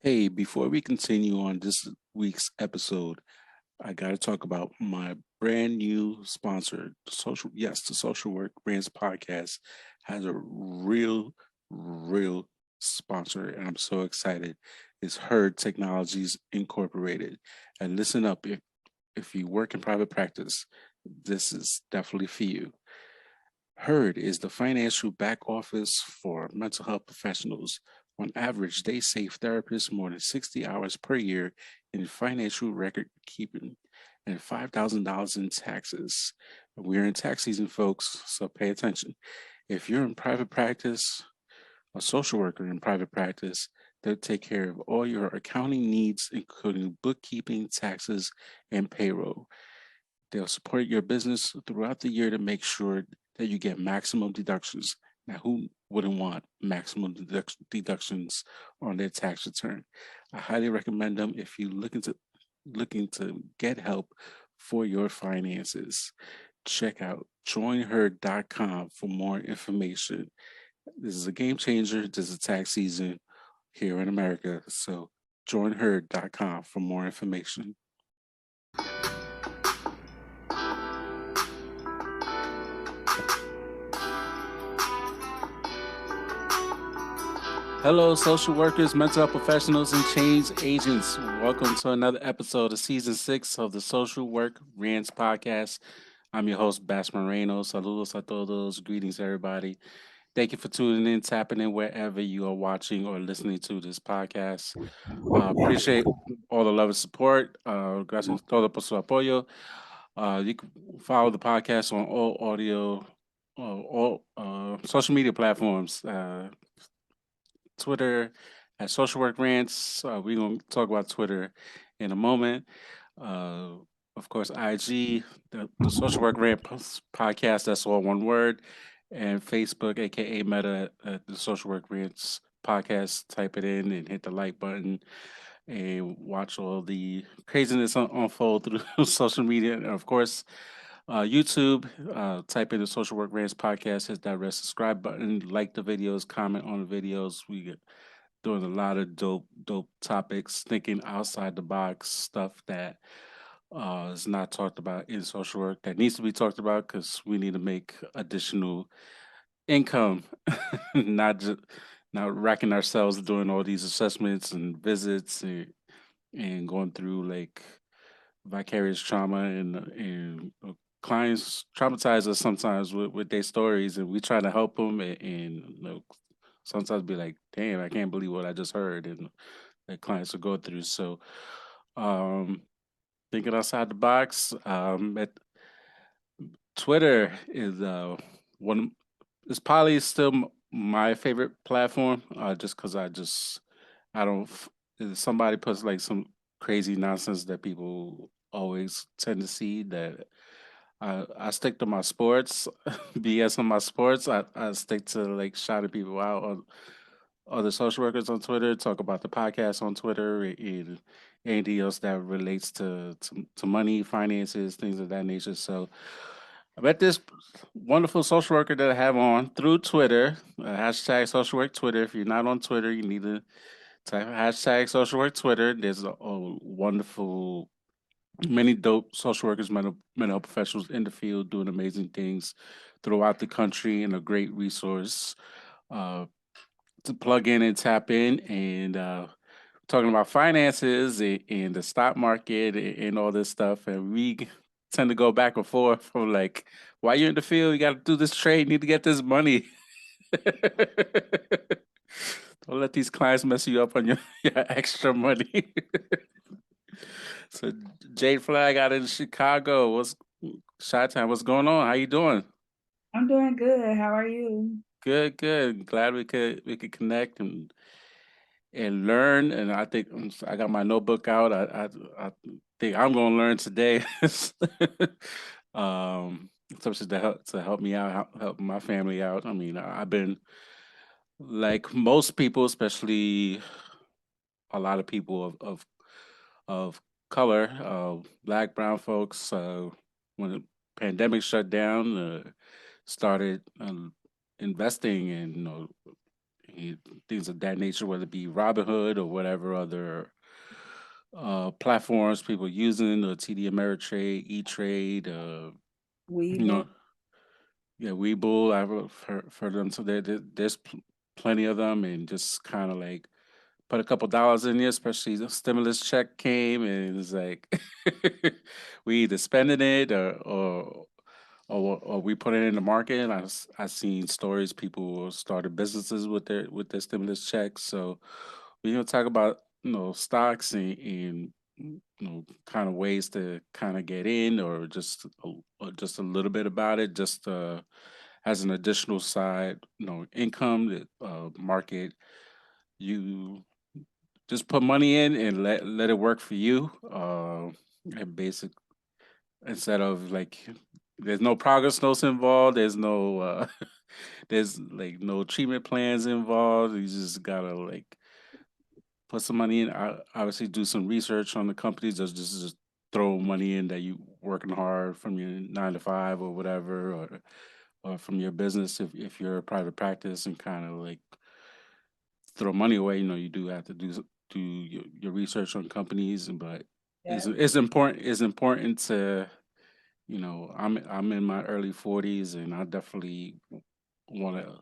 Hey, before we continue on this week's episode, I got to talk about my brand new sponsor, the Social Work Brands podcast has a real sponsor, and I'm so excited. It's Herd Technologies Incorporated. And listen up, if you work in private practice, this is definitely for you. Herd is the financial back office for mental health professionals. On average, they save therapists more than 60 hours per year in financial record keeping and $5,000 in taxes. We're in tax season, folks, so pay attention. If you're in private practice, a social worker in private practice, they'll take care of all your accounting needs, including bookkeeping, taxes, and payroll. They'll support your business throughout the year to make sure that you get maximum deductions. Now, who wouldn't want maximum deductions on their tax return? I highly recommend them if you're looking to get help for your finances. Check out joinher.com for more information. This is a game changer. This is tax season here in America. So joinher.com for more information. Hello, social workers, mental health professionals, and change agents. Welcome to another episode of season 6 of the Social Work Rants podcast. I'm your host, Bass Moreno. Saludos a todos. Greetings, everybody. Thank you for tuning in, tapping in wherever you are watching or listening to this podcast. Appreciate all the love and support. Gracias todo por su apoyo. You can follow the podcast on all audio, all social media platforms. Twitter at Social Work Rants. We're going to talk about Twitter in a moment. Uh, of course, IG, the Social Work Rant podcast, that's all one word. And Facebook, aka Meta, the Social Work Rants podcast. Type it in and hit the like button and watch all the craziness unfold through social media. And of course, YouTube, type in the Social Work Rants podcast, hit that red subscribe button, like the videos, comment on the videos. We get doing a lot of dope topics, thinking outside the box, stuff that is not talked about in social work that needs to be talked about because we need to make additional income, not just not racking ourselves doing all these assessments and visits and going through like vicarious trauma and clients traumatize us sometimes with their stories and we try to help them and sometimes be like, damn, I can't believe what I just heard and that clients will go through. So um thinking outside the box, at Twitter is one it's probably still my favorite platform, just because I don't if somebody puts like some crazy nonsense that people always tend to see that I stick to my sports, BS on my sports. I stick to like shouting people out on other social workers on Twitter, talk about the podcast on Twitter, and anything else that relates to money, finances, things of that nature. So I met this wonderful social worker that I have on through Twitter, hashtag social work Twitter. If you're not on Twitter, you need to type hashtag social work Twitter. There's a wonderful many dope social workers, mental health professionals in the field doing amazing things throughout the country and a great resource uh, to plug in and tap in. And talking about finances and the stock market and all this stuff. And we tend to go back and forth from like, why you in the field? You got to do this trade, you need to get this money. Don't let these clients mess you up on your extra money. So Jade Flag out in Chicago. What's Chi Time? What's going on? How you doing? I'm doing good. How are you? Good, good. Glad we could connect and learn. And I think I got my notebook out. I think I'm gonna learn today. um, Especially to help me out, help my family out. I mean, I've been like most people, especially a lot of people of color, black, brown folks. When the pandemic shut down, started investing and and things of that nature, whether it be Robinhood or whatever other platforms people using, or TD Ameritrade, E Trade, you Weeble. know, yeah, Webull. I've heard them. So there's plenty of them, and just kind of like put a couple dollars in there, especially the stimulus check came, and it's like we either spending it or we put it in the market. I seen stories people started businesses with their stimulus checks. So we're gonna talk about stocks and kind of ways to kind of get in, or just a little bit about it, just as an additional side income that market. You just put money in and let it work for you. And basic instead of like there's no progress notes involved. There's no there's like no treatment plans involved. You just gotta like put some money in. Obviously, do some research on the companies. Just throw money in that you working hard from your 9 to 5 or whatever, or from your business if you're a private practice, and kind of like throw money away. You do have to do your research on companies, but Yeah. it's important to I'm in my early 40s, and I definitely want to.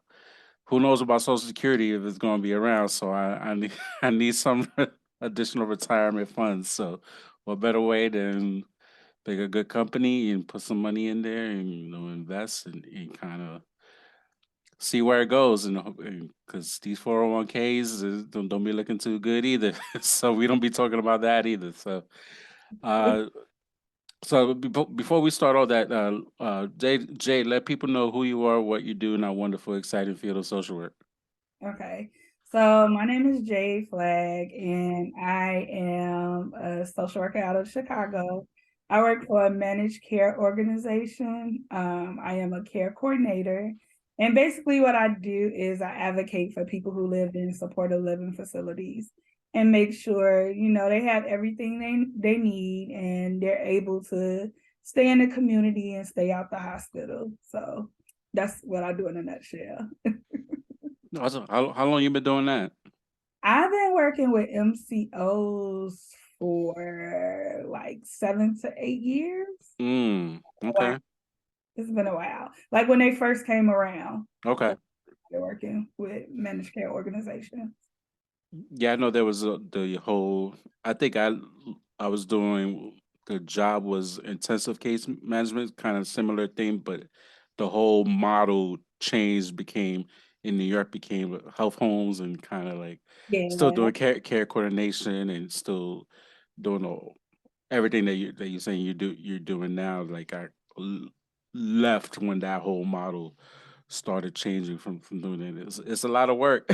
Who knows about Social Security if it's going to be around? So I need I need some additional retirement funds. So what better way than pick a good company and put some money in there, and invest, and kind of see where it goes, because these 401ks don't be looking too good either. So we don't be talking about that either. Uh, before we start all that, Jay, let people know who you are, what you do in that wonderful, exciting field of social work. Okay. So my name is Jade Flag, and I am a social worker out of Chicago. I work for a managed care organization. I am a care coordinator. And basically, what I do is I advocate for people who live in supportive living facilities and make sure, they have everything they need and they're able to stay in the community and stay out the hospital. So that's what I do in a nutshell. Awesome. How long you been doing that? I've been working with MCOs for like 7 to 8 years. Wow, Okay. it's been a while. Like when they first came around, Okay. they're working with managed care organizations. Yeah, I know there was the whole. I think I was doing the job was intensive case management, kind of similar thing, but the whole model changed, became in New York became health homes, and kind of like still Yeah, doing care coordination, and still doing everything that you're saying you're doing now. Like l- left when that whole model started changing from doing it. It's a lot of work.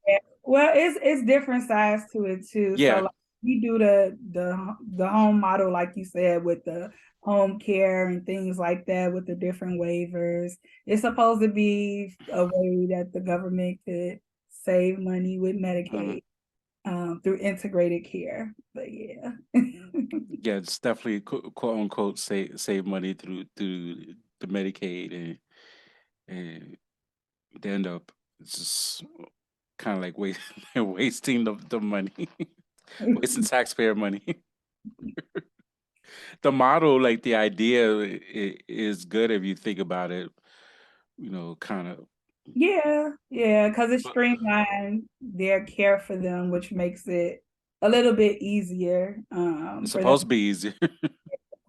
yeah. Well, it's different sides to it too. So Yeah. like we do the home model, like you said, with the home care and things like that, with the different waivers. It's supposed to be a way that the government could save money with Mhm. Medicaid through integrated care. But yeah. Yeah, it's definitely quote unquote save money through the Medicaid, and they end up just kind of like wasting the money, wasting taxpayer money. The model, like the idea, is good if you think about it. Kind of. Yeah, yeah, because it streamlined their care for them, which makes it a little bit easier It's for them. supposed to be easier.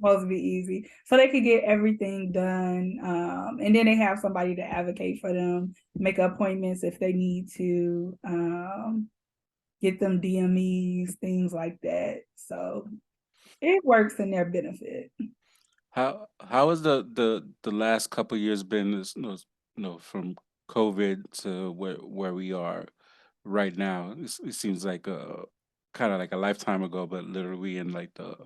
Supposed to be easy, so they could get everything done, and then they have somebody to advocate for them, make appointments if they need to, get them DMEs, things like that. So it works in their benefit. How has the last couple years been? From COVID to where we are right now. It seems like kind of like a lifetime ago, but literally in like the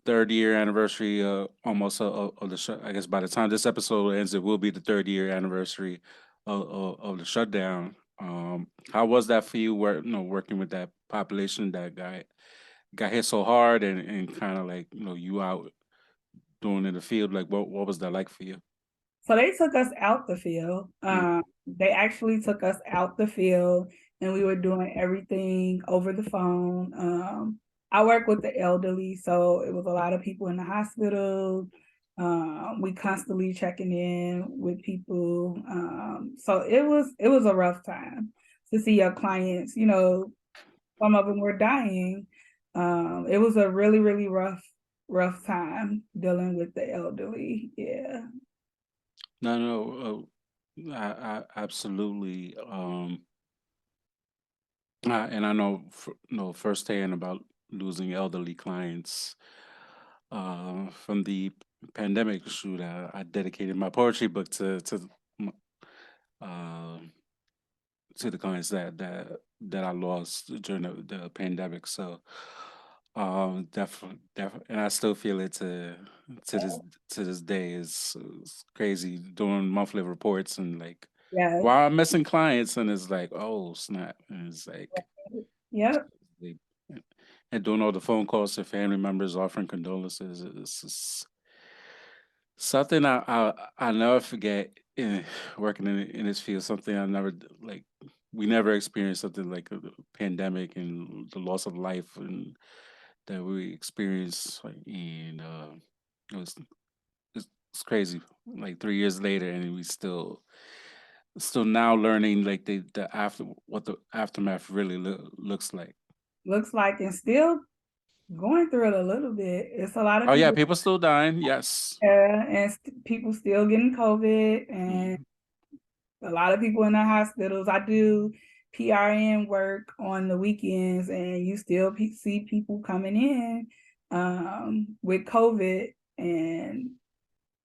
third year anniversary, almost of the I guess by the time this episode ends, it will be the third year anniversary of the shutdown. How was that for you? Working with that population that got hit so hard, and kind of like you out doing in the field. Like what was that like for you? So they took us out the field. Mm. They actually took us out the field and we were doing everything over the phone. I work with the elderly, so it was a lot of people in the hospital. We constantly checking in with people. So it was a rough time to see your clients. Some of them were dying. It was a really, really rough time dealing with the elderly. Yeah. No, no, I absolutely. And I know, no, firsthand about losing elderly clients. From the pandemic shoot, I dedicated my poetry book m- uh, to the clients that I lost during the pandemic. So, definitely, and I still feel it to this to this day. Is crazy doing monthly reports and like, Yeah. why I'm missing clients, and it's like, oh snap, and it's like, Yep. they, and doing all the phone calls to family members offering condolences. It's just something I never forget in working in this field. Something I never like. We never experienced something like a pandemic and the loss of life and that we experienced. Like, and it was it's crazy. Like 3 years later, and we still now learning like the after what the aftermath really looks like. Looks like and still going through it a little bit. It's a lot of Oh yeah, people, people still dying. Yes. and people still getting COVID, and Mhm. a lot of people in the hospitals. I do PRN work on the weekends, and you still see people coming in with COVID, and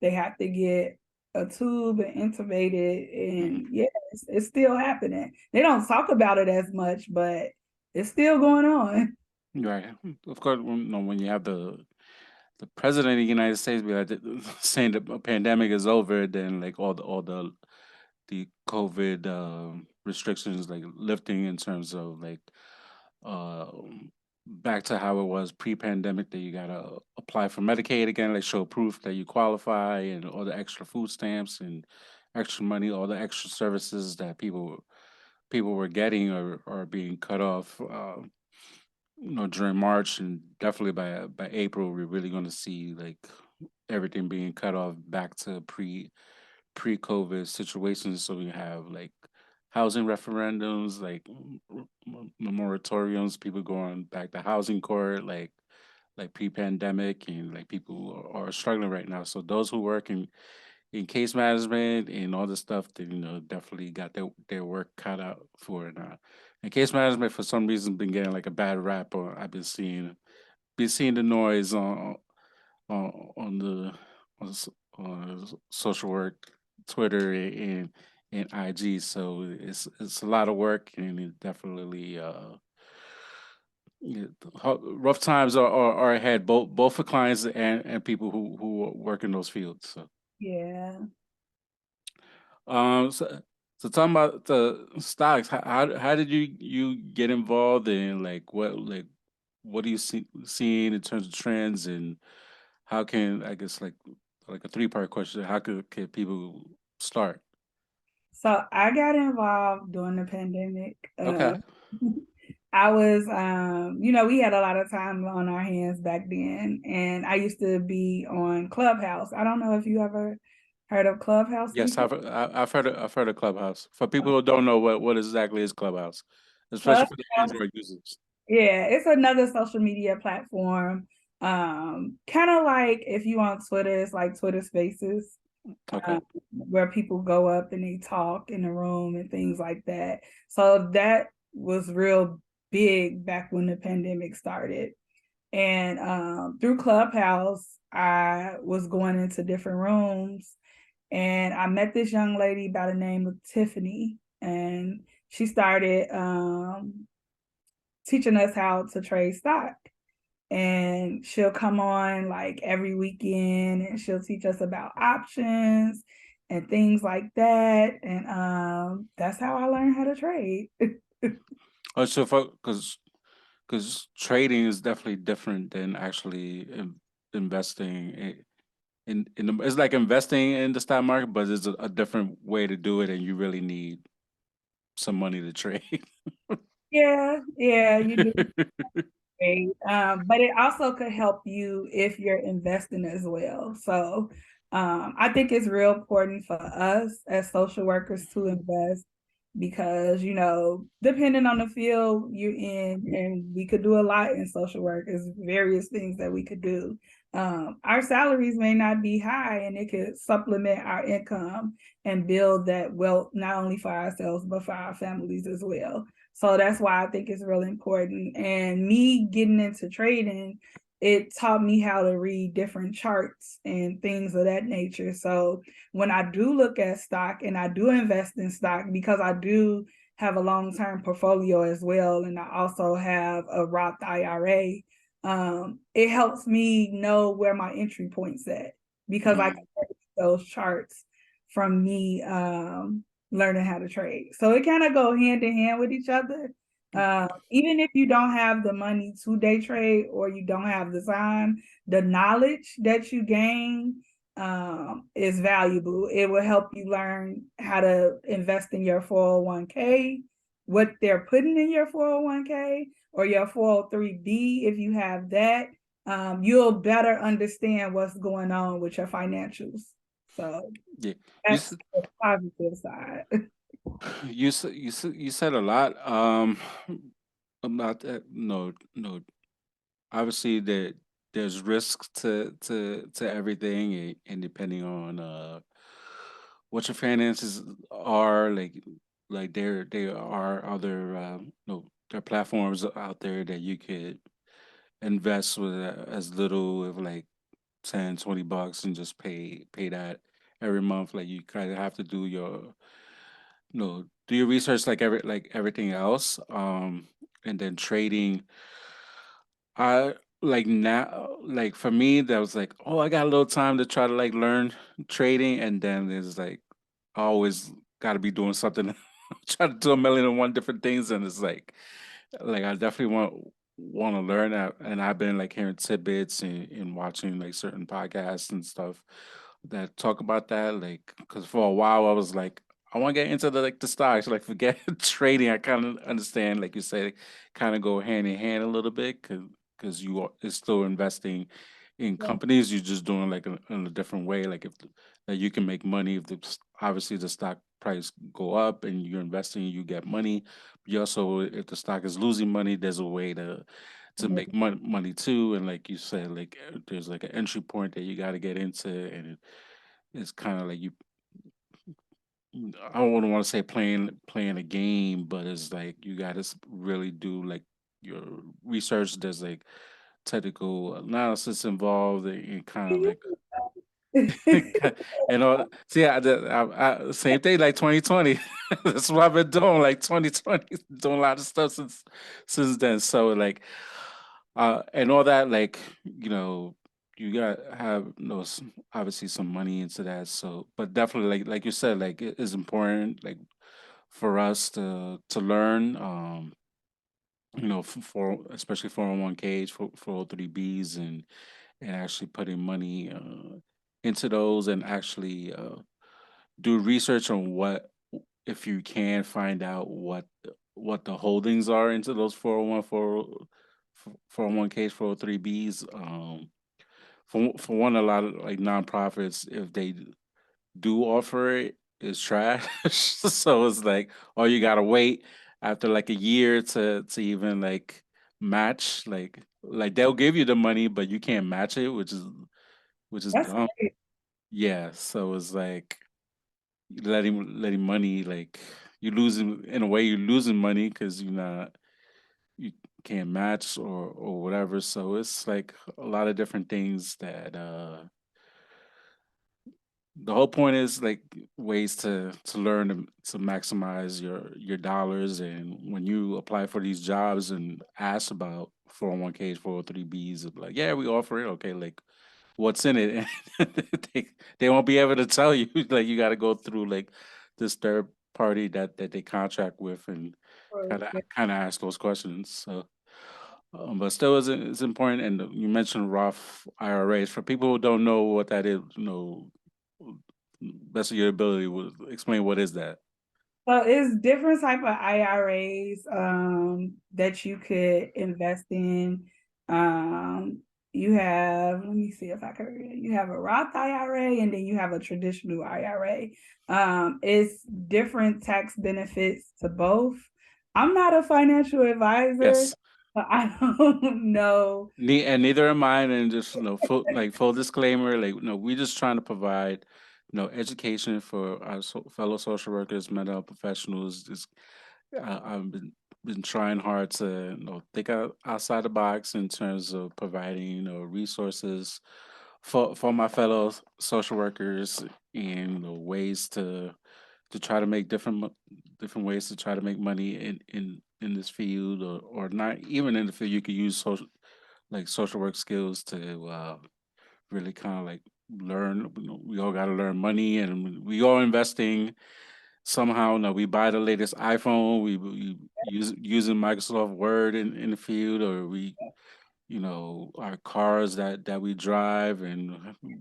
they have to get a tube and intubated, Mhm. and yeah, it's still happening. They don't talk about it as much, but it's still going on. Right. Of course, when you have the president of the United States be like saying the pandemic is over, then like all the COVID restrictions like lifting in terms of like uh, back to how it was pre-pandemic that you gotta apply for Medicaid again, like show proof that you qualify, and all the extra food stamps and extra money, all the extra services that people were getting are being cut off. During March and definitely by April, we're really going to see like everything being cut off back to pre-COVID situations. So we have like housing referendums, like moratoriums, people going back to housing court, like pre-pandemic, and like people are struggling right now. So those who work in case management and all this stuff, they definitely got their work cut out for it now. And case management for some reason been getting like a bad rap. Or I've been seeing the noise on the on social work, Twitter and IG. So it's a lot of work, and it definitely yeah, rough times are ahead, both for clients and people who work in those fields. So. Yeah. So talking about the stocks, how did you get involved in what do you seeing in terms of trends, and how can I guess like a three-part question, how can people start? So I got involved during the pandemic. Okay. I was, we had a lot of time on our hands back then, and I used to be on Clubhouse. I don't know if you ever heard of Clubhouse Yes, before. I've heard of Clubhouse. For people who don't know what exactly is Clubhouse, especially for the Clubhouse, Android users. yeah, it's another social media platform. Kind of like if you on Twitter, it's like Twitter Spaces, Okay. um, where people go up and they talk in the room and things like that. So that was real big back when the pandemic started. And through Clubhouse, I was going into different rooms, and I met this young lady by the name of Tiffany, and she started teaching us how to trade stock. And she'll come on like every weekend, and she'll teach us about options and things like that. And that's how I learned how to trade. Oh, so because trading is definitely different than actually investing. it's like investing in the stock market, but it's a different way to do it, and you really need some money to trade. Yeah, yeah, you do. Right. But it also could help you if you're investing as well. So I think it's real important for us as social workers to invest because, depending on the field you're in, and we could do a lot in social work, there's various things that we could do. Our salaries may not be high, and it could supplement our income and build that wealth, not only for ourselves, but for our families as well. So that's why I think it's really important. And me getting into trading, it taught me how to read different charts and things of that nature. So when I do look at stock and I do invest in stock, because I do have a long-term portfolio as well, and I also have a Roth IRA, it helps me know where my entry point's at because I Mm, can read those charts from me learning how to trade. So it kind of go hand in hand with each other. Even if you don't have the money to day trade or you don't have the time, the knowledge that you gain is valuable. It will help you learn how to invest in your 401k, what they're putting in your 401k or your 403b if you have that. You'll better understand what's going on with your financials. So yeah, you that's s- the positive side. you said a lot. About that. No, no. Obviously, there's risks to everything, and depending on what your finances are, like there are other there are platforms out there that you could invest with as little of like 10, $20 and just pay that every month. Like you kind of have to do your do your research like everything else. And then trading, I like now, like for me, that was like, oh, I got a little time to try to like learn trading, and then it's like I always got to be doing something. Try to do a million and one different things, and it's like I definitely want to learn that, and I've been like hearing tidbits and watching like certain podcasts and stuff that talk about that. Like, because for a while I was like, I want to get into the stocks, like forget trading. I kind of understand, like you said, kind of go hand in hand a little bit, because you are is still investing in Yeah. companies. You're just doing like in a different way. Like if that you can make money if obviously the stock price go up and you're investing, you get money. You also, if the stock is losing money, there's a way to make money too. And like you said, like there's like an entry point that you got to get into, and it's kind of like I don't want to say playing a game, but it's like you got to really do like your research. There's like technical analysis involved, and kind of like and all. See, same thing like 2020. That's what I've been doing. Like 2020, doing a lot of stuff since then. So like, and all that. Like, you got to have obviously some money into that. So, but definitely like you said, like it is important like for us to learn. For especially 401ks, for 403bs, and actually putting money into those, and actually do research on what, if you can find out what the holdings are into those 401ks, 403bs. For one, a lot of like nonprofits, if they do offer it, is trash. So it's like, oh, you gotta wait after like a year to even like match. Like they'll give you the money, but you can't match it, which is That's dumb. great. Yeah, so it's like letting money, like you losing, in a way you're losing money because you can't match or whatever. So it's like a lot of different things that the whole point is like ways to learn to maximize your dollars. And when you apply for these jobs and ask about 401ks, 403bs, it's like, yeah, we offer it. Okay, like what's in it? And they won't be able to tell you. Like you got to go through like this third party that they contract with, and kind of Yeah. kind of ask those questions. So But still, it's important. And you mentioned Roth IRAs. For people who don't know what that is, best of your ability, will explain what is that. So it's different type of IRAs that you could invest in. You have, let me see if I can. You have a Roth IRA and then you have a traditional IRA. It's different tax benefits to both. I'm not a financial advisor, Yes. but I don't know. And neither am I. And just full disclaimer, we just trying to provide, education for our fellow social workers, mental health professionals. Just I've been trying hard to think outside the box in terms of providing resources for my fellow social workers and ways to try to make different ways to try to make money in this field, or not even in the field. You could use social work skills to really kind of like learn. We all got to learn money, and we all investing somehow. No, we buy the latest iPhone. We using Microsoft Word in the field, or we our cars that we drive, and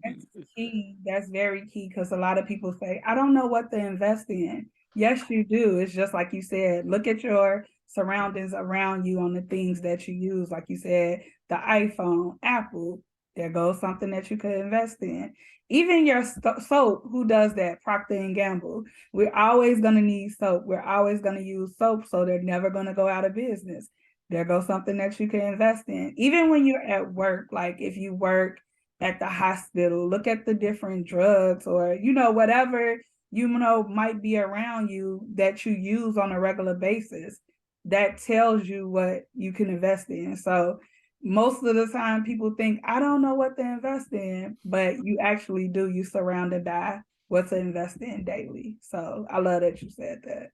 That's key. That's very key because a lot of people say, I don't know what to invest in. Yes, you do. It's just like you said, look at your surroundings around you on the things that you use. Like you said, the iPhone, Apple, there goes something that you could invest in. Even your soap, who does that? Procter and Gamble. We're always going to need soap. We're always going to use soap, so they're never going to go out of business. There goes something that you can invest in. Even when you're at work, like if you work at the hospital, look at the different drugs or, whatever, might be around you that you use on a regular basis. That tells you what you can invest in. So most of the time people think, I don't know what to invest in, but you actually do. You surrounded by what to invest in daily. So I love that you said that.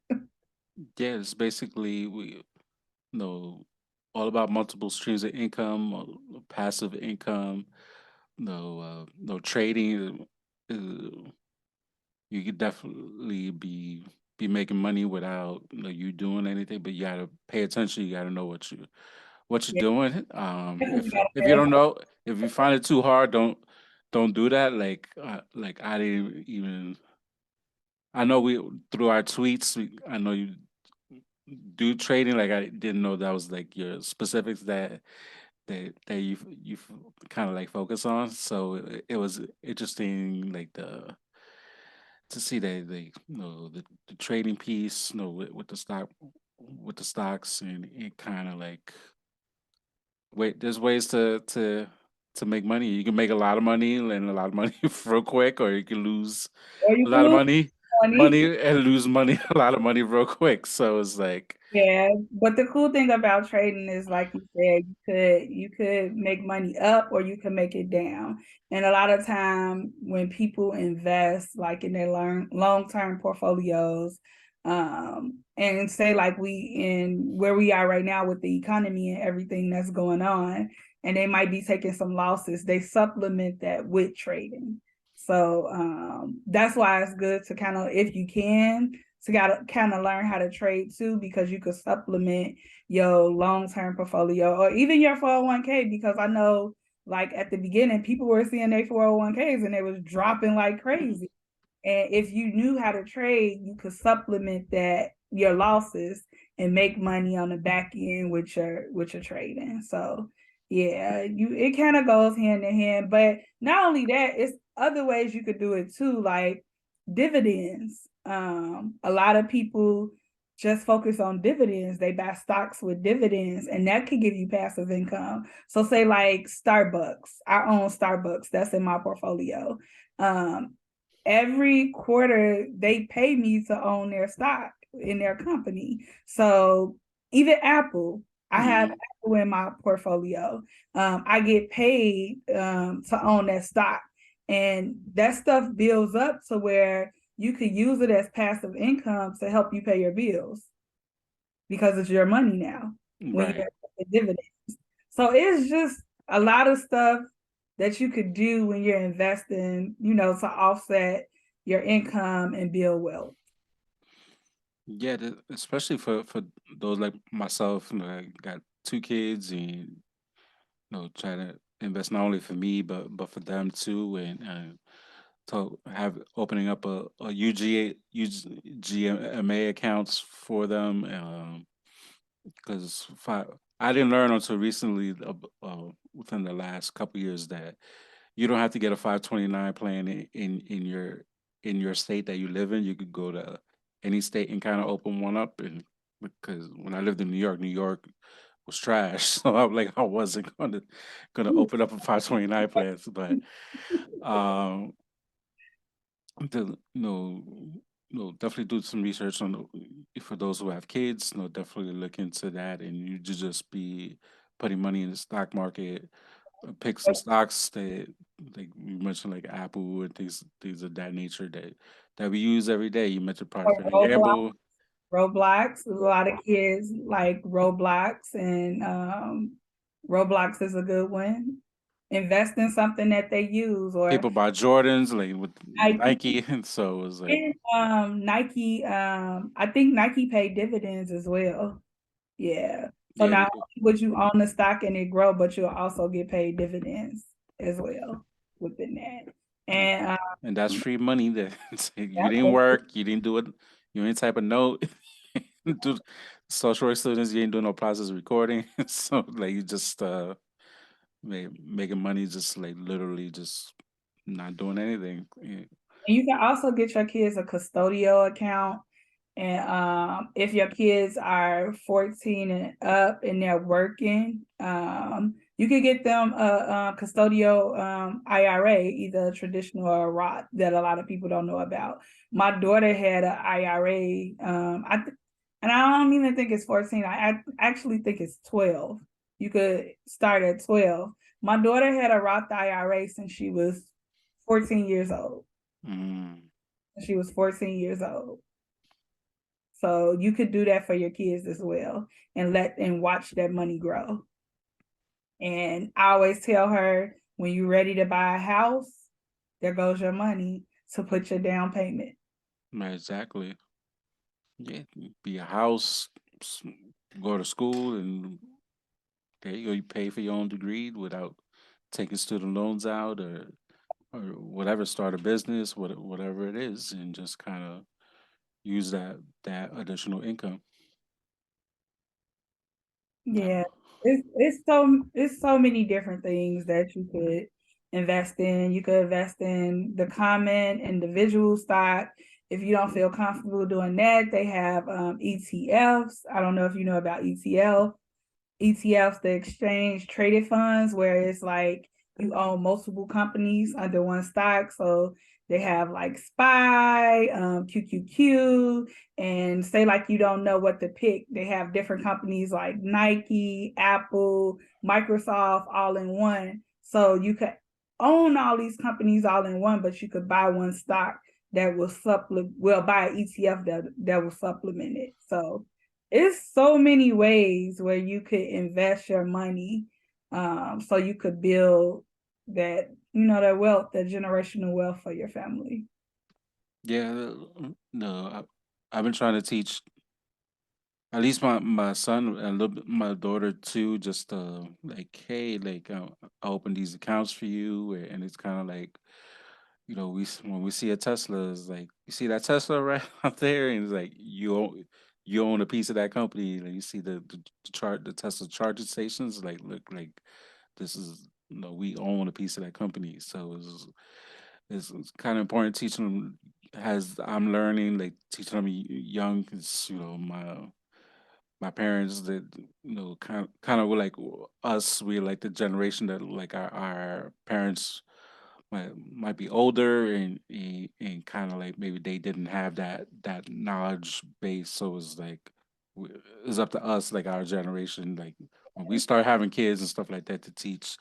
yeah, it's basically we know all about multiple streams of income, passive income. No trading. You could definitely be making money without you doing anything, but you gotta pay attention. You gotta know what you're Yeah, doing. definitely If gotta if you verify. don't know, if you find it too hard, don't do that. Like I didn't even. I know we through our tweets. I know you do trading. Like I didn't know that was like your specifics that you kind of like focus on. So it was interesting, like the to see that they the trading piece, with the with the stocks, and it kind of like wait. There's ways to make money. You can make a lot of money and a lot of money real quick, or you can lose Or you a can lot of lose money. money and lose money a lot of money real quick. So it's like Yeah, but the cool thing about trading is, like you said, you could make money up or you can make it down. And a lot of time when people invest, like in their long-term portfolios, and say like we in where we are right now with the economy and everything that's going on, and they might be taking some losses, they supplement that with trading. So that's why it's good to kind of, if you can, to gotta kind of learn how to trade too, because you could supplement your long-term portfolio or even your 401k. Because I know, like at the beginning, people were seeing their 401ks and they was dropping like crazy. And if you knew how to trade, you could supplement that your losses and make money on the back end with your trading. So yeah, it kind of goes hand in hand. But not only that, it's other ways you could do it too, like dividends. A lot of people just focus on dividends. They buy stocks with dividends, and that could give you passive income. So say like Starbucks. I own Starbucks. That's in my portfolio. Um, every quarter they pay me to own their stock in their company. So even Apple, I have mhm. Apple in my portfolio. I get paid to own that stock. And that stuff builds up to where you could use it as passive income to help you pay your bills because it's your money now when Right. you're the dividends. So it's just a lot of stuff that you could do when you're investing, to offset your income and build wealth. Yeah, especially for those like myself, I got two kids, and try to invest not only for me but for them too, and to have opening up a UGMA accounts for them. Because I didn't learn until recently, within the last couple years, that you don't have to get a 529 plan in your state that you live in. You could go to any state and kind of open one up. And because when I lived in New York was trash, so I'm like I wasn't gonna open up a 529 plan. But um, the, definitely do some research on for those who have kids. Definitely look into that, and you just be putting money in the stock market. Pick some stocks that, like you mentioned, like Apple and things of that nature that we use every day. You mentioned Procter and Roblox, Gamble. Roblox. A lot of kids like Roblox, and Roblox is a good one. Invest in something that they use, or People buy Jordans like with Nike. Nike, and so it was like, And, Nike. I think Nike paid dividends as well. Yeah. So yeah, not only would you own the stock and it grow, but you'll also get paid dividends as well within that. And and that's free money that you didn't yeah, work, you didn't do it, you didn't type a note. Do social work students, you ain't doing no process recording, so like you just making money, just like literally just not doing anything. Yeah. and you can also get your kids a custodial account. And if your kids are 14 and up and they're working, you could get them a custodial IRA, either traditional or a Roth, that a lot of people don't know about. My daughter had an IRA. And I don't even think it's 14. I actually think it's 12. You could start at 12. My daughter had a Roth IRA since she was 14 years old. Mm. She was 14 years old. So you could do that for your kids as well, and watch that money grow. And I always tell her, when you're ready to buy a house, there goes your money to put your down payment. Right, exactly. Yeah, be a house, s- go to school, and there you go. You pay for your own degree without taking student loans out, or whatever. Start a business, whatever it is, and just kind of use that additional income. That, Yeah, it's so many different things that you could invest in. You could invest in the common individual stock. If you don't feel comfortable doing that, they have ETFs. I don't know if you know about ETFs, the exchange traded funds, where it's like you own multiple companies under one stock. So they have like SPY, QQQ, and say like you don't know what to pick. They have different companies like Nike, Apple, Microsoft, all in one. So you could own all these companies all in one, but you could buy one stock that will supplement. Well, buy an ETF that will supplement it. So it's so many ways where you could invest your money, so you could build that, that wealth, that generational wealth for your family. yeah, no, I've been trying to teach at least my son and a little bit my daughter too. Just like, hey, like I open these accounts for you, and it's kind of like, when we see a Tesla, it's like, you see that Tesla right out there, and it's like you own a piece of that company. Like, you see the Tesla charging stations. Like, look, like this is, we own a piece of that company. So it's kind of important teaching them, as I'm learning, like teaching them young, because my parents that, kind of were like us. We're like the generation that, like, our parents might be older, and kind of like maybe they didn't have that knowledge base. So it's like, it's up to us, like our generation, like when we start having kids and stuff like that, to teach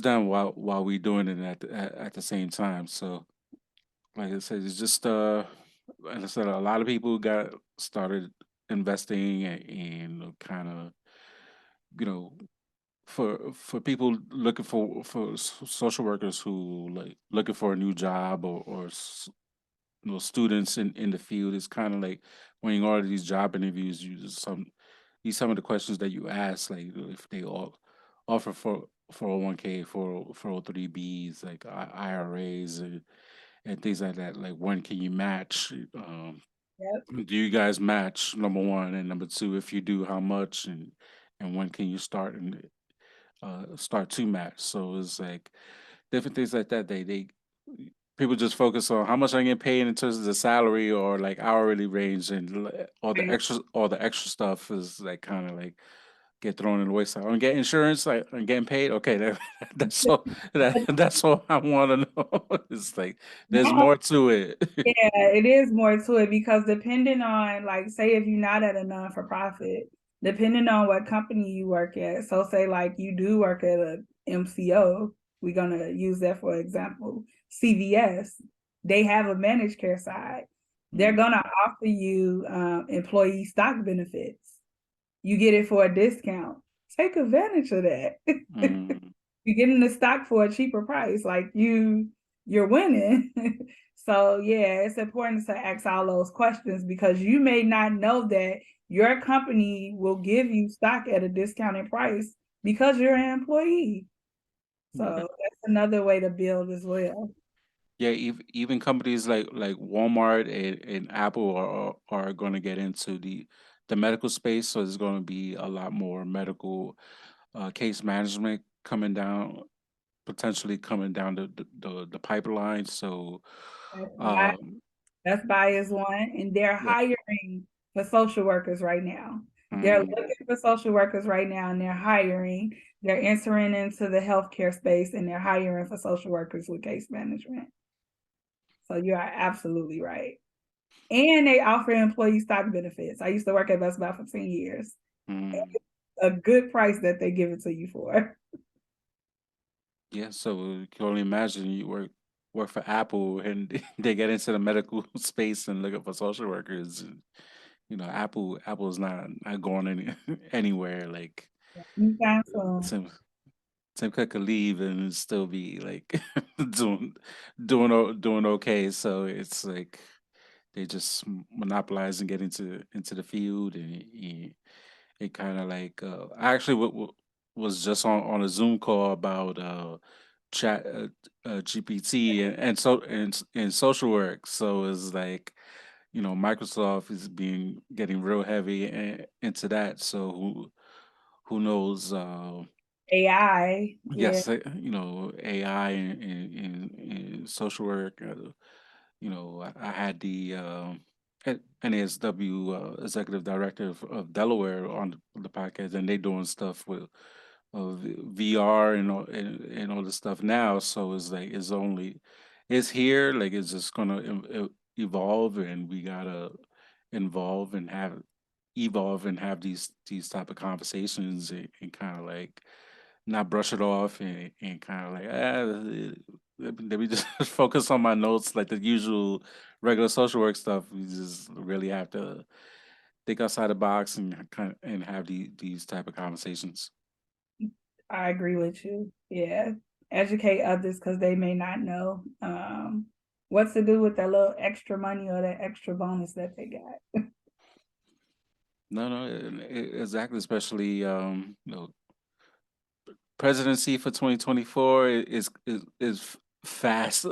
them while we doing it at the same time. So like I said, it's just like I said, a lot of people got started investing, and kind of, you know for people looking for social workers who like looking for a new job, or students in the field. It's kind of like when you go to these job interviews, you just these some of the questions that you ask, like if they all offer for 401k, 403bs, like IRAs and things like that. Like when can you match? Yep. Do you guys match? Number one, and number two, if you do, how much, and when can you start and start to match? So it's like different things like that. They people just focus on how much I get paid in terms of the salary or like hourly range, and all the extra stuff is like kind of like get thrown in the wayside. I'm getting insurance, like I'm getting paid. Okay, that's all. That's all I want to know. It's like there's No, more to it. yeah, it is more to it because depending on, like, say if you're not at a non for profit, depending on what company you work at. So say like you do work at a MCO, we're gonna use that for example. CVS, they have a managed care side. They're Mm, gonna offer you employee stock benefits. You get it for a discount. Take advantage of that. mm, You're getting the stock for a cheaper price. Like you're winning. So yeah, it's important to ask all those questions because you may not know that your company will give you stock at a discounted price because you're an employee. So yeah. that's another way to build as well. Yeah, even companies like Walmart and Apple are going to get into the medical space, so there's going to be a lot more medical case management coming down, potentially coming down the pipeline. So, That's why um, Best Buy is one, and they're yeah, hiring for social workers right now. They're mm, looking for social workers right now, and they're hiring. They're entering into the healthcare space, and they're hiring for social workers with case management. So you are absolutely right. And they offer employee stock benefits. I used to work at Best Buy for 10 years. mm, A good price that they give it to you for. yeah. So you can only imagine you work for Apple and they get into the medical space and looking for social workers. And, Apple is not going anywhere. Like Anytime soon. Tim Tim Cook could leave and still be like doing doing okay. So it's like they just monopolize and get into the field, and it kind of like I actually was just on a Zoom call about chat GPT and social work. So it's like Microsoft is being getting real heavy into that. So who knows? AI. Yeah. Yes, AI and social work. I had the NASW executive director of Delaware on the podcast, and they doing stuff with VR and all this stuff now. So it's like it's here, like it's just gonna evolve, and we gotta involve and have evolve and have these type of conversations and kind of like not brush it off and kind of like let me just focus on my notes like the usual regular social work stuff. We just really have to think outside the box and kind of and have these type of conversations. I agree with you. Yeah. Educate others because they may not know what to do with that little extra money or that extra bonus that they got. No, no, exactly. Especially presidency for 2024 is fast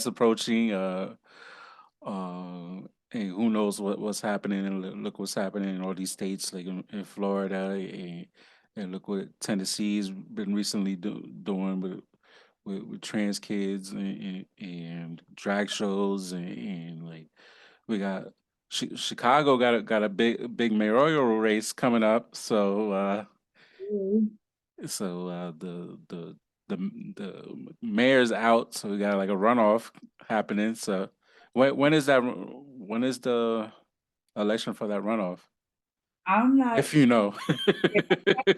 approaching. And who knows what's happening? And look what's happening in all these states, like in Florida, and look what Tennessee's been recently doing with trans kids and drag shows and like we got Chicago got a big mayoral race coming up. Mm. So the mayor's out, so we got like a runoff happening. So when is the election for that runoff? I'm not If you sure know. the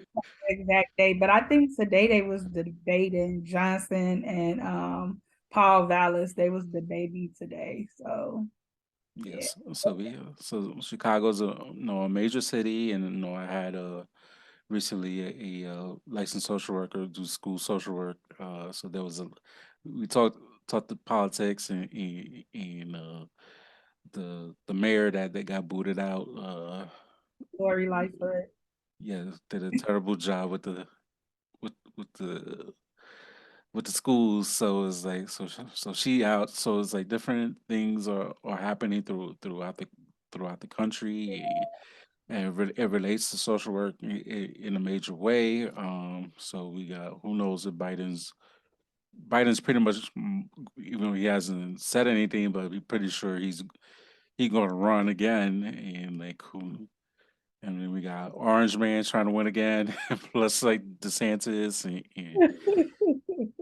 exact date, but I think today they was debating Johnson and Paul Vallis. They was debating today. So yeah. Yes. So Chicago's a major city, and I had recently a licensed social worker do school social work. So there was a we talked the politics and the mayor that got booted out. Lori Lightfoot. yeah, did a terrible job with the with with the with the schools. So it's like so she out. So it's like different things are happening throughout the country, and it relates to social work in a major way. So we got who knows if Biden's pretty much, even though he hasn't said anything, but we're pretty sure he's going to run again, and like who. And then we got Orange Man trying to win again, plus like DeSantis,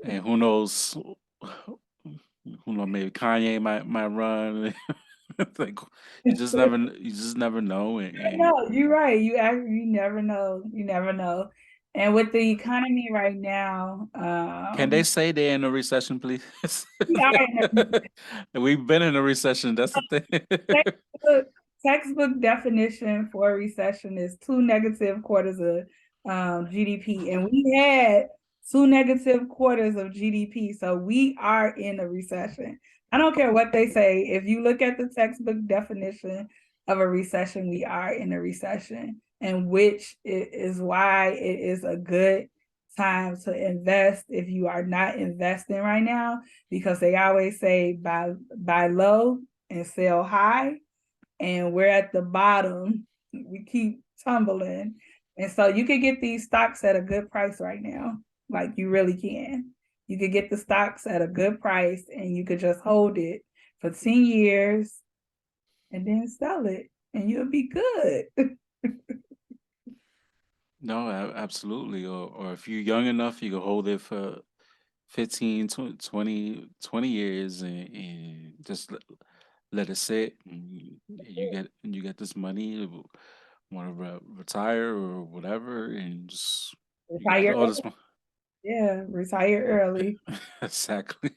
and who knows, maybe Kanye might run. Like you just never know, and No, you're right. You never know. You never know. And with the economy right now, can they say they're in a recession, please? we are in a We've been in a recession. That's the thing. textbook, textbook definition for a recession is two negative quarters of GDP, and we had two negative quarters of GDP, so we are in a recession. I don't care what they say. If you look at the textbook definition of a recession, we are in a recession, and which is why it is a good time to invest if you are not investing right now, because they always say buy low and sell high, and we're at the bottom. We keep tumbling. And so you could get these stocks at a good price right now. Like you really can. You could get the stocks at a good price and you could just hold it for 10 years and then sell it and you'll be good. No, absolutely. Or if you're young enough, you can hold it for 15, 20 years, and just let it sit. And you get this money, want to retire or whatever, and just you get Retire. all this money. Yeah, retire early. Exactly.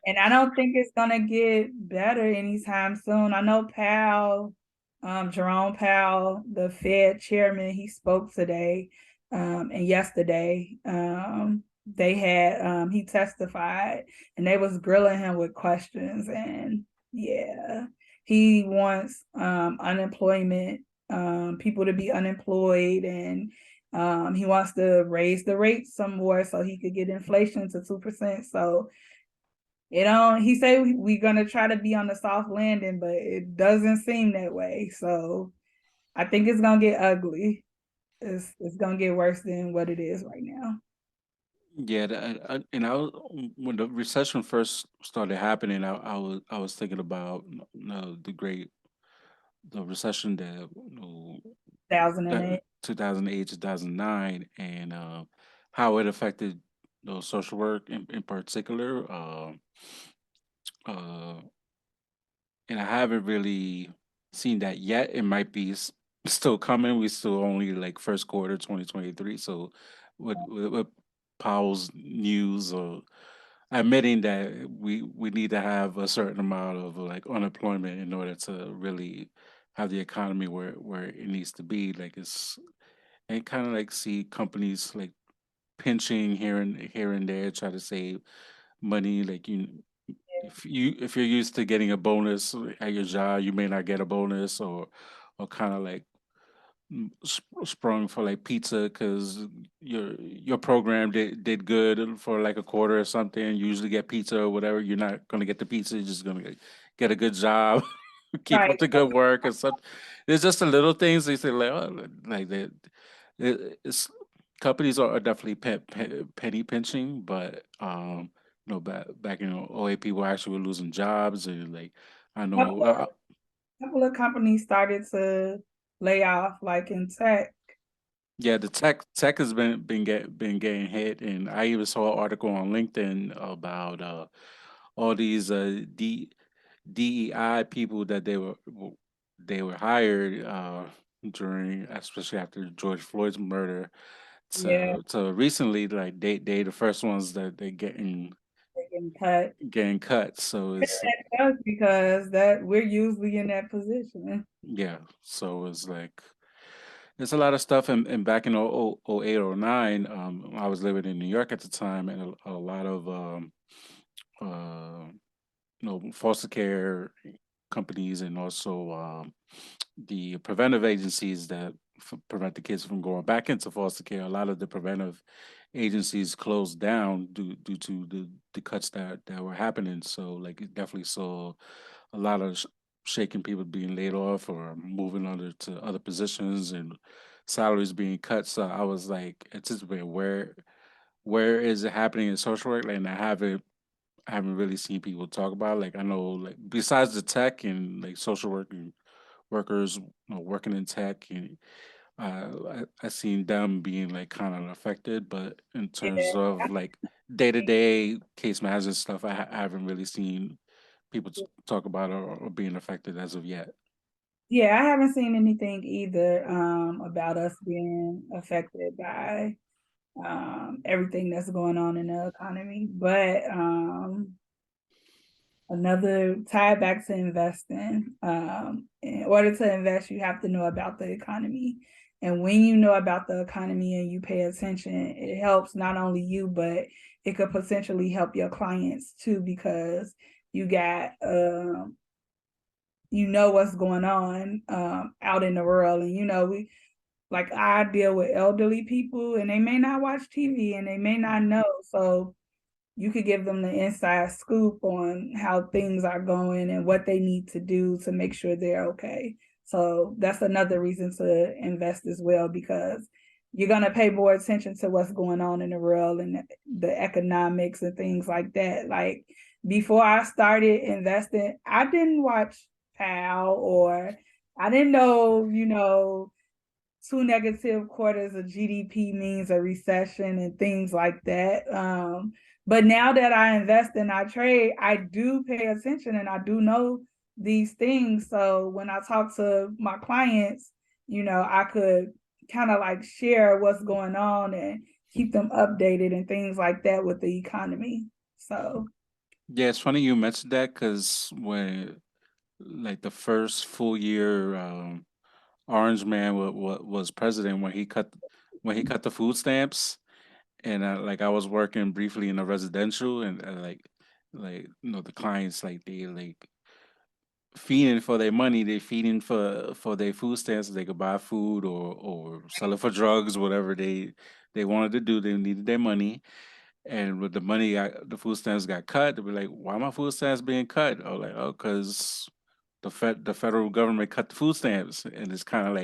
And I don't think it's gonna get better anytime soon. I know Powell, Jerome Powell, the Fed chairman, he spoke today, and yesterday. They had he testified and they was grilling him with questions, and yeah, he wants unemployment, people to be unemployed, and he wants to raise the rates some more so he could get inflation to 2%. So he said we're gonna try to be on the soft landing, but it doesn't seem that way. So I think it's gonna get ugly. It's gonna get worse than what it is right now. Yeah, and when the recession first started happening, I was thinking about the recession that that 2008. 2008 2009, and how it affected social work in particular. Uh, and I haven't really seen that yet. It might be still coming. We still only like first quarter 2023. So with Powell's news or admitting that we need to have a certain amount of like unemployment in order to really have the economy where it needs to be. Like it's and kind of like see companies like pinching here and there, try to save money. Like if you're used to getting a bonus at your job, you may not get a bonus, or kind of like sprung for like pizza because your program did good for like a quarter or something. You usually get pizza or whatever. You're not gonna get the pizza. You're just gonna get a good job, keep up Right. the good work or something. There's just the little things they say like like that. It's companies are definitely penny pinching, but back in '08, people actually were losing jobs, and like I know Couple of companies started to lay off, like in tech. yeah, the tech has been getting hit, and I even saw an article on LinkedIn about all these DEI people that they were hired during, especially after George Floyd's murder, Yeah, to recently, like they the first ones that they they getting cut. getting cut. So it's That's because that we're usually in that position. yeah, so it's like there's a lot of stuff, and back in '08 '09, I was living in New York at the time, and a lot of uh, foster care companies, and also the preventive agencies that prevent the kids from going back into foster care. A lot of the preventive agencies closed down due to the cuts that were happening. So like it definitely saw a lot of shaking people being laid off or moving under to other positions and salaries being cut. So I was like anticipating where is it happening in social work? Like, and I haven't really seen people talk about it. Like I know like besides the tech and like social work and workers working in tech and I seen them being like kind of affected, but in terms Yeah, of like day to day case management stuff, I haven't really seen people talk about it or being affected as of yet. yeah, I haven't seen anything either about us being affected by everything that's going on in the economy. But another tie back to investing. In order to invest, you have to know about the economy. And when you know about the economy and you pay attention, it helps not only you, but it could potentially help your clients too, because you got you know what's going on out in the world. And you know, we like I deal with elderly people and they may not watch TV and they may not know. So you could give them the inside scoop on how things are going and what they need to do to make sure they're okay. So that's another reason to invest as well, because you're going to pay more attention to what's going on in the world and the economics and things like that. Like before I started investing, I didn't watch PAL or I didn't know, you know, two negative quarters of GDP means a recession and things like that. But now that I invest and I trade, I do pay attention and I do know these things. So when I talk to my clients, you know, I could kind of like share what's going on and keep them updated and things like that with the economy. So Yeah, it's funny you mentioned that because when like the first full year Orange Man was president when he cut the food stamps and like I was working briefly in a residential and like the clients like they like feeding for their money, they feeding for their food stamps so they could buy food or sell it for drugs, whatever they wanted to do. They needed their money, and with the money, the food stamps got cut. They were like, "Why my food stamps being cut?" I was like, "Oh, because the federal government cut the food stamps," and it's kind of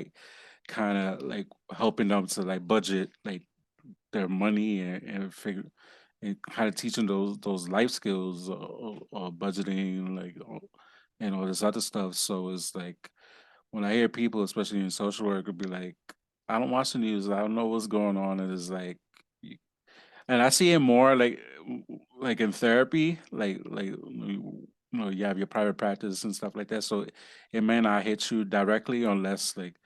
like helping them to like budget like their money and figure and kind of teaching those life skills or budgeting and all this other stuff. So it's like when I hear people, especially in social work, would be like, I don't watch the news, I don't know what's going on, and it's like, and I see it more like in therapy, you have your private practice and stuff like that. So it may not hit you directly unless like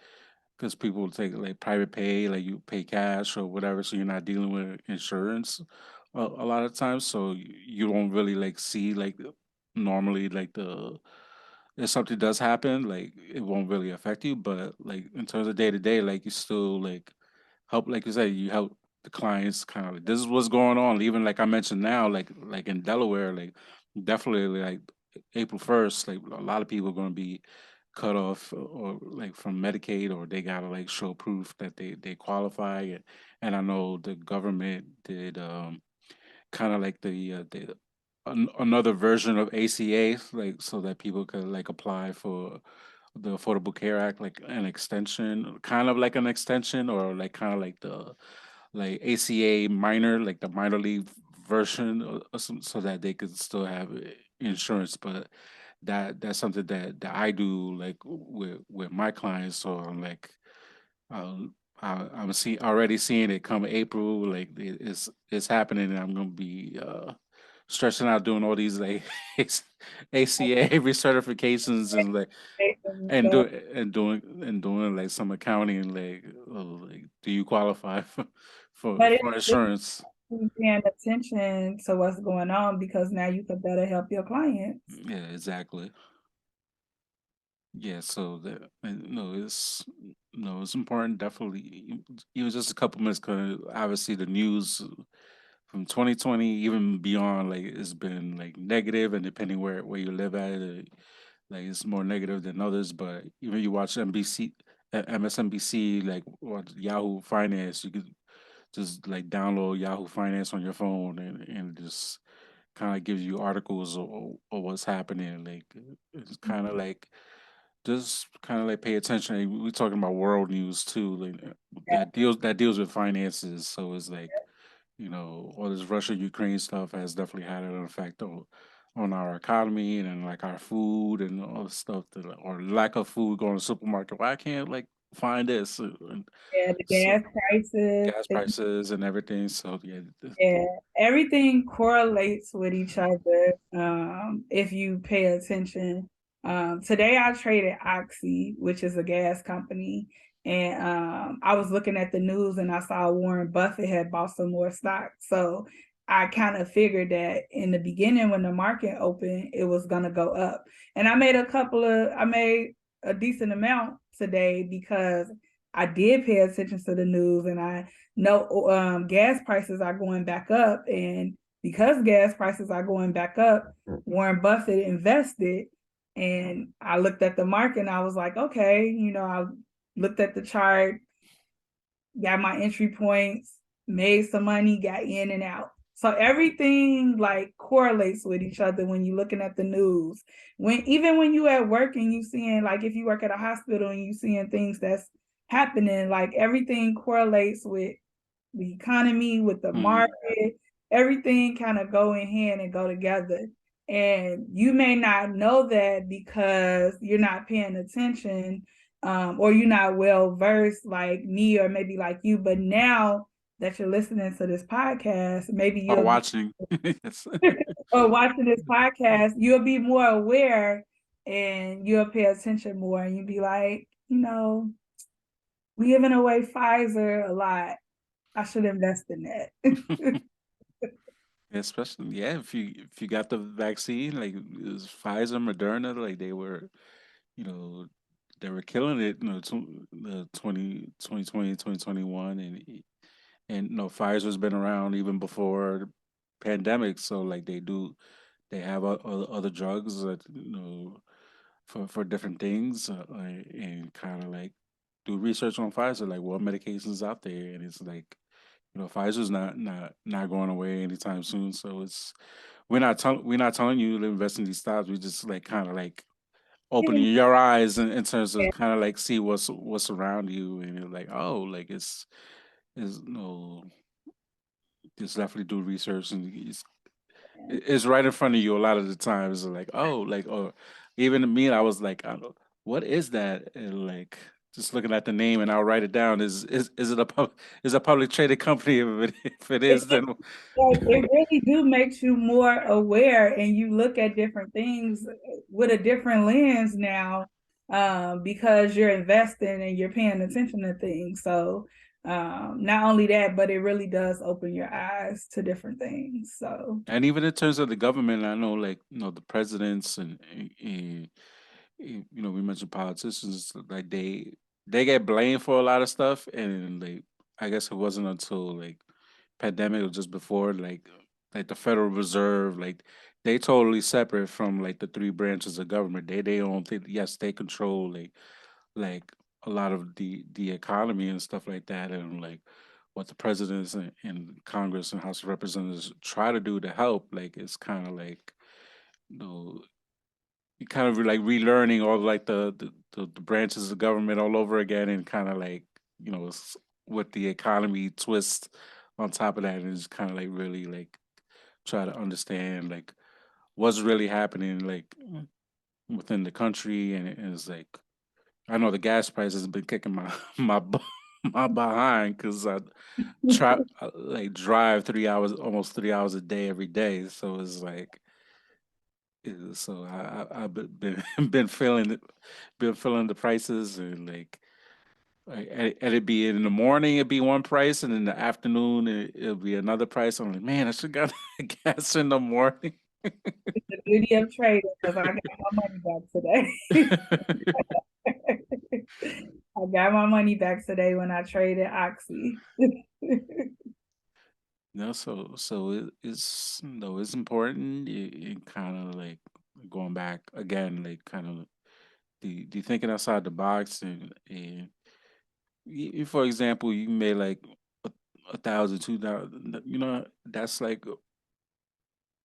because people take like private pay, like you pay cash or whatever, so you're not dealing with insurance a lot of times. So you won't really like see like normally like the if something does happen, like it won't really affect you. But like in terms of day to day, like you still like help, like you said, you help the clients kind of like this is what's going on. Even like I mentioned now, like in Delaware, like definitely like April 1st, like a lot of people are going to be cut off or like from Medicaid, or they gotta like show proof that they qualify. And I know the government did kind of like another version of ACA, like so that people could like apply for the Affordable Care Act, like an extension, kind of like an extension, or like kind of like the like ACA minor, like the minor league version, so that they could still have insurance. But that's something that I do like with my clients. So I'm like, I'm already seeing it come April. Like it's happening, and I'm gonna be stressing out doing all these like ACA recertifications and like and do stuff. and doing like some accounting like, like do you qualify But for it's insurance? paying attention to what's going on because now you could better help your clients. Yeah, exactly. Yeah, so that no, it's no, it's important. Definitely, even just a couple minutes because obviously the news from 2020, even beyond, like it's been like negative, and depending where you live at, like it's more negative than others. But even you watch MSNBC, like or Yahoo Finance. You could just like download Yahoo Finance on your phone, and just kind of gives you articles or what's happening. Like it's kind of like just kind of like pay attention. Like, we're talking about world news too, like that deals with finances. So it's like all this Russia Ukraine stuff has definitely had an effect on our economy and then like our food and all the stuff that or lack of food going to the supermarket. Why can't like find this and Yeah, the so gas prices, gas prices and everything. So yeah, yeah, everything correlates with each other. If you pay attention. Today I traded Oxy, which is a gas company, and I was looking at the news and I saw Warren Buffett had bought some more stock. So I kind of figured that in the beginning when the market opened, it was gonna go up. And I made a decent amount today because I did pay attention to the news and I know gas prices are going back up. And because gas prices are going back up, Warren Buffett invested. And I looked at the market and I was like, okay, I looked at the chart, got my entry points, made some money, got in and out. So everything like correlates with each other when you're looking at the news. Even when you at work and you seeing like if you work at a hospital and you seeing things that's happening, like everything correlates with the economy, with the mm, market, everything kind of go in hand and go together. And you may not know that because you're not paying attention, or you're not well versed like me or maybe like you. But now that you're listening to this podcast, maybe or you'll be watching. Yes. or watching this podcast, you'll be more aware and you'll pay attention more and you'll be like, we giving away Pfizer a lot. I should invest in that. Especially, yeah, if you got the vaccine, like it was Pfizer, Moderna, like you know, they were killing it, the 2021, and Pfizer's been around even before the pandemic, so like they have other drugs that for different things, and kind of like do research on Pfizer, like what medications out there, and it's like Pfizer's not going away anytime soon. So we're not telling you to invest in these stocks. We just like kind of like opening your eyes in terms of kind of like see what's around you, and you're like, oh, like it's just definitely do research, and it's right in front of you a lot of the times. Like, oh, like, or even me, I was like, I don't, what is that? And like, just looking at the name, and I'll write it down. Is it a public traded company? If it is, then It really do makes you more aware and you look at different things with a different lens now, because you're investing and you're paying attention to things. So not only that, but it really does open your eyes to different things. So and even in terms of the government, I know like the presidents we mentioned politicians, like they get blamed for a lot of stuff, and like I guess it wasn't until like pandemic or just before like the Federal Reserve, like they totally separate from like the three branches of government. They own yes, they control like a lot of the economy and stuff like that, and like what the presidents and Congress and House of Representatives try to do to help, like it's kind of like you know you kind of like relearning all like the branches of government all over again, and kind of like with the economy twist on top of that, and it's kind of like really like try to understand like what's really happening like within the country, and it's like I know the gas prices have been kicking my my behind because I try like drive 3 hours, almost 3 hours a day every day, so it's like so I've been been feeling it, been feeling the prices, and and it'd be in the morning it'd be one price, and in the afternoon it'll be another price. I'm like, man, I should got gas in the morning. it's the beauty of trading because I got my money back today. I got my money back today when I traded Oxy. It's it's important. It kind of like going back again, like kind of the thinking outside the box, and For example, you made like a, 1,000, 2,000. That's like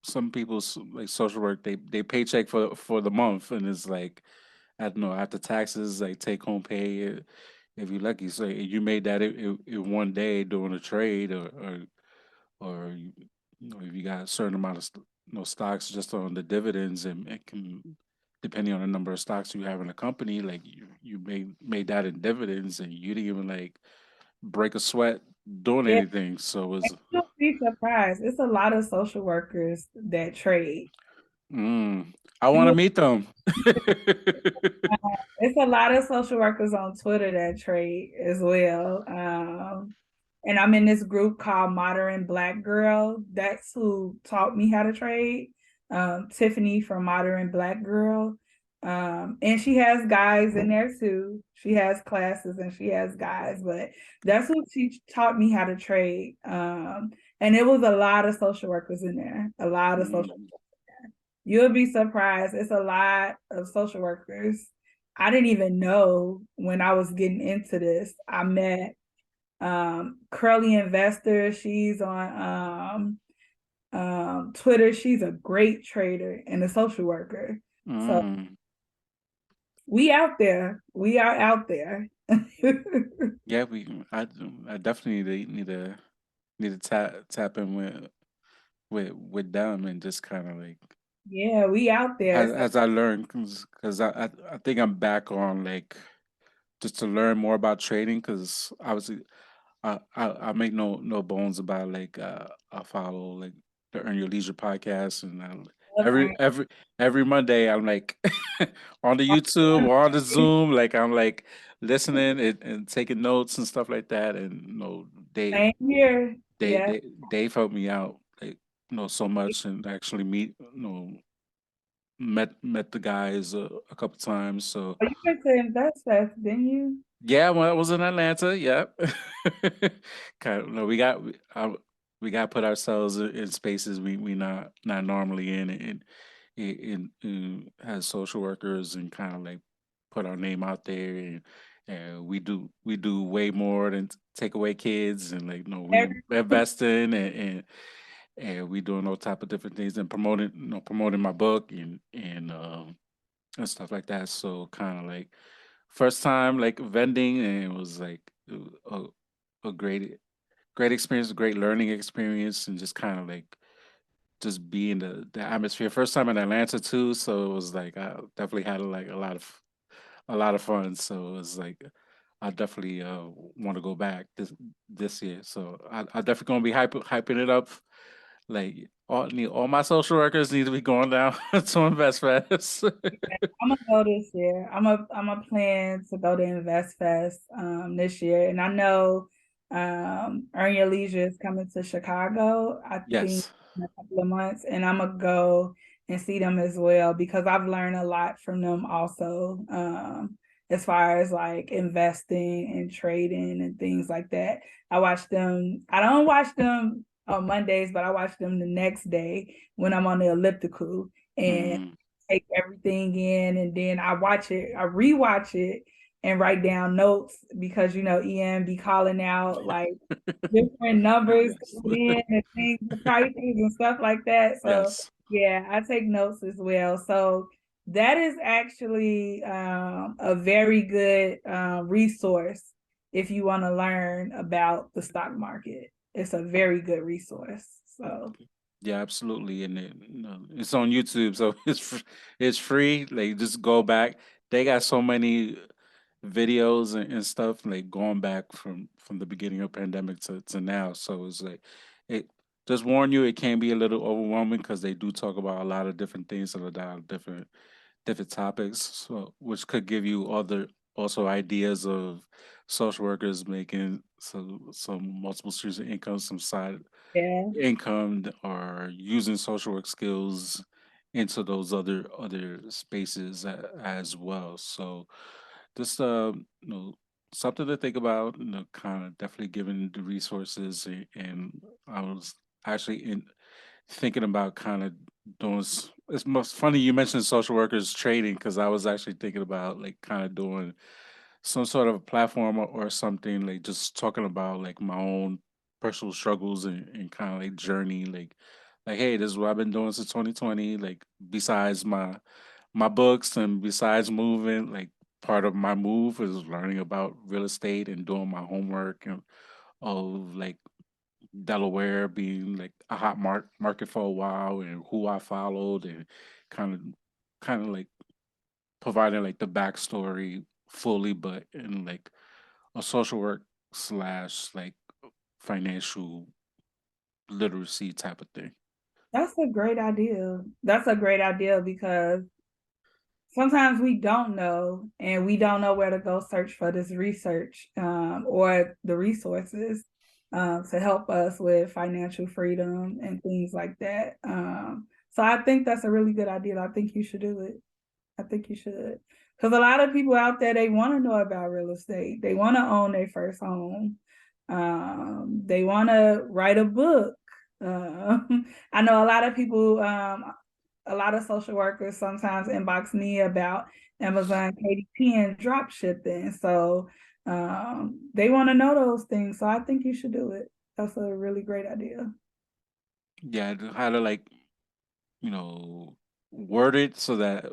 some people's like social work. They paycheck for the month, and it's like I don't know after taxes, like take home pay. If you're lucky, so you made that in one day doing a trade, or if you got a certain amount of stocks just on the dividends, and it can depending on the number of stocks you have in a company, like you made that in dividends, and you didn't even like break a sweat doing Yeah, anything. So it was, you'll be surprised. It's a lot of social workers that trade. I want You to meet them. It's a lot of social workers on Twitter that trade as well. And I'm in this group called Modern Black Girl. That's who taught me how to trade. Tiffany from Modern Black Girl. And she has guys in there too. She has classes and she has guys, but that's who she taught me how to trade. And it was a lot of social workers in there, a lot of social. Mm, You'll be surprised. It's a lot of social workers. I didn't even know when I was getting into this. I met Curly Investor. She's on Twitter. She's a great trader and a social worker. So mm. we out there. We are out there. Yeah, I definitely need to tap in with them and just kind of like Yeah, we out there. So as I learn because I think I'm back on like just to learn more about trading because obviously I make no bones about like I follow like the Earn Your Leisure podcast and every every every Monday I'm like on the YouTube or on the Zoom like I'm like listening and taking notes and stuff like that and they same here. they Yeah. they they've helped me out like so much and actually meet met the guys a couple times. So Oh, you went to Invest Fest, didn't you? yeah, when I was in Atlanta, yep. Kind of, no, we got to put ourselves in spaces we not normally in, and has social workers and kind of like put our name out there, and we do way more than take away kids, and like we Every invest in and we doing all type of different things and promoting my book and stuff like that. So kind of like first time like vending, and it was like a great experience, a great learning experience, and just kind of like just be in the atmosphere. First time in Atlanta too, so it was like I definitely had like a lot of fun. So it was like I definitely want to go back this year. So I definitely gonna be hyping it up. Like all my social workers need to be going down to Invest Fest. I'm gonna go this year. I'm a plan to go to Invest Fest this year, and I know Earn Your Leisure is coming to Chicago. I think Yes. in a couple of months, and I'm gonna go and see them as well because I've learned a lot from them also. As far as like investing and trading and things like that. I watch them. I don't watch them on Mondays, but I watch them the next day when I'm on the elliptical and Mm, take everything in, and then I watch it, I rewatch it and write down notes because Ian be calling out like different numbers yes. coming in and things, the prices and stuff like that. So Yes. yeah, I take notes as well. So that is actually a very good resource if you want to learn about the stock market. It's a very good resource. So Yeah, absolutely. And it's on YouTube, so it's free. Like just go back. They got so many videos and stuff like going back from the beginning of pandemic to now. So it's like it just warn you it can be a little overwhelming because they do talk about a lot of different things and a lot of different topics. So which could give you other also ideas of social workers making some multiple streams of income, some side yeah, income or using social work skills into those other spaces as well. So just something to think about. Kind of definitely given the resources, and I was actually in thinking about kind of doing. It's most funny you mentioned social workers trading because I was actually thinking about like kind of doing some sort of a platform or something, like just talking about like my own personal struggles and kind of like journey, like hey, this is what I've been doing since 2020. Like besides my books and besides moving, like part of my move is learning about real estate and doing my homework and of like Delaware being like a hot market for a while and who I followed and kind of like providing like the backstory fully, but in like a social work slash like financial literacy type of thing. That's a great idea. That's a great idea because sometimes we don't know and we don't know where to go search for this research or the resources to help us with financial freedom and things like that. So I think that's a really good idea. I think you should do it. I think you should. Because a lot of people out there, they want to know about real estate. They want to own their first home. They want to write a book. I know a lot of people, a lot of social workers sometimes inbox me about Amazon KDP and drop shipping. So they want to know those things. So I think you should do it. That's a really great idea. Yeah, how to like, you know, word it so that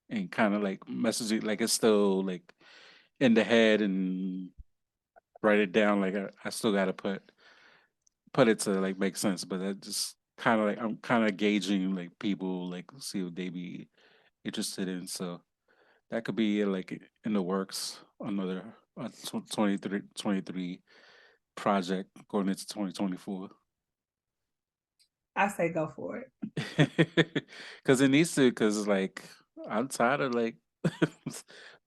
and kind of like message it like it's still like in the head and write it down. Like I still got to put it to like make sense, but that just kind of like I'm kind of gauging like people like see what they be interested in. So that could be like in the works. Another 23 project going into 2024. I say go for it. Because it needs to. Because like I'm tired of like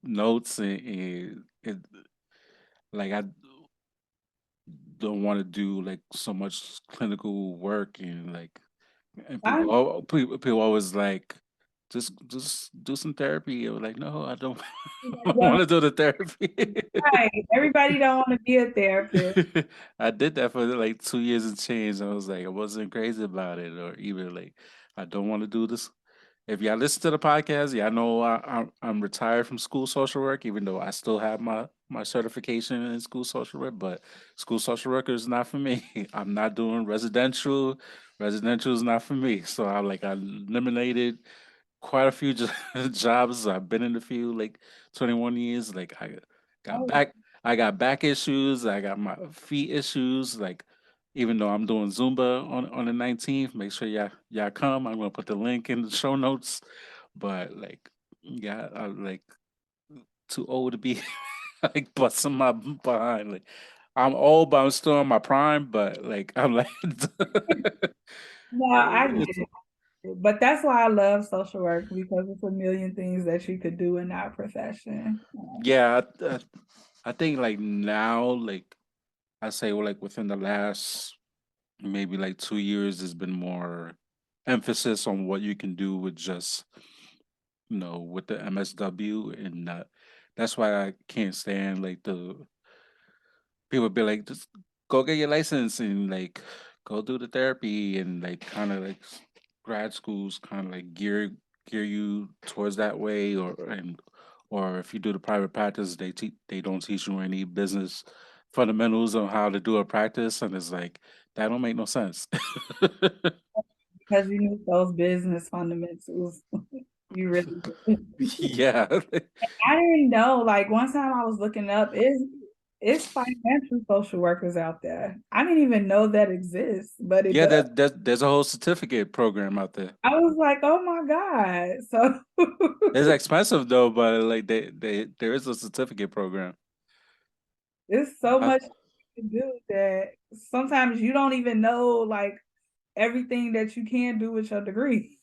notes and like I don't want to do like so much clinical work and like and I, people always like just do some therapy. Or like no, I don't don't, want to do the therapy. right. Everybody don't want to be a therapist. I did that for like 2 years and change. I was like, I wasn't crazy about it, or even like, I don't want to do this. If y'all listen to the podcast, y'all know I'm retired from school social work, even though I still have my certification in school social work. But school social worker is not for me. I'm not doing residential. Residential is not for me. So I eliminated quite a few jobs. I've been in the field like 21 years. Like got Oh, back, I got back issues. I got my feet issues. Like even though I'm doing Zumba on the 19th, make sure y'all come. I'm gonna put the link in the show notes. But like, yeah, I'm like too old to be like busting my behind. Like I'm old, but I'm still in my prime. But like I'm like, no, I it's, get it. But that's why I love social work because it's a million things that you could do in our profession. yeah. I think like now, like I say, well, like within the last maybe like 2 years, there's been more emphasis on what you can do with just with the MSW, and that's why I can't stand like the people be like, just go get your license and like go do the therapy and like kind of like grad schools kind of like gear you towards that way, or if you do the private practice, they don't teach you any business fundamentals on how to do a practice, and it's like that don't make no sense. Because you need those business fundamentals. You really do. Yeah. I didn't know, like one time I was looking up, it's financial social workers out there. I didn't even know that exists, but it Yeah, does. there's a whole certificate program out there. I was like, oh my God. So It's expensive though, but like there is a certificate program. it's so I, much to do that sometimes you don't even know like everything that you can do with your degree.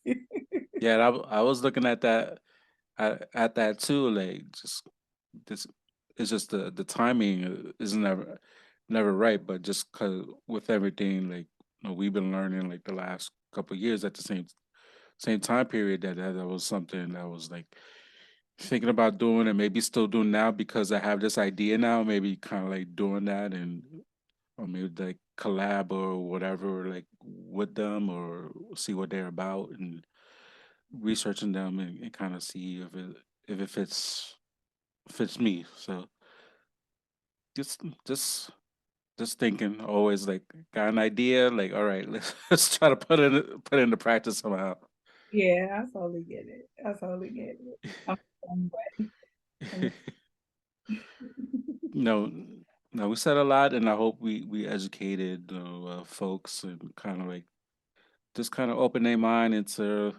yeah, I was looking at that at that too. Like just this, it's just the timing is never right. But just cause with everything like we've been learning like the last couple of years at the same time period that was something that was like thinking about doing and maybe still doing now because I have this idea now. Maybe kind of like doing that and or maybe like collab or whatever like with them or see what they're about and researching them and kind of see if it fits fits me. So just just just thinking, always like got an idea, like all right, let's try to put it into practice somehow. Yeah, I totally get it. I totally get it. I'm the same way. I'm No, no, we said a lot, and I hope we educated folks and kind of like just kind of open their mind into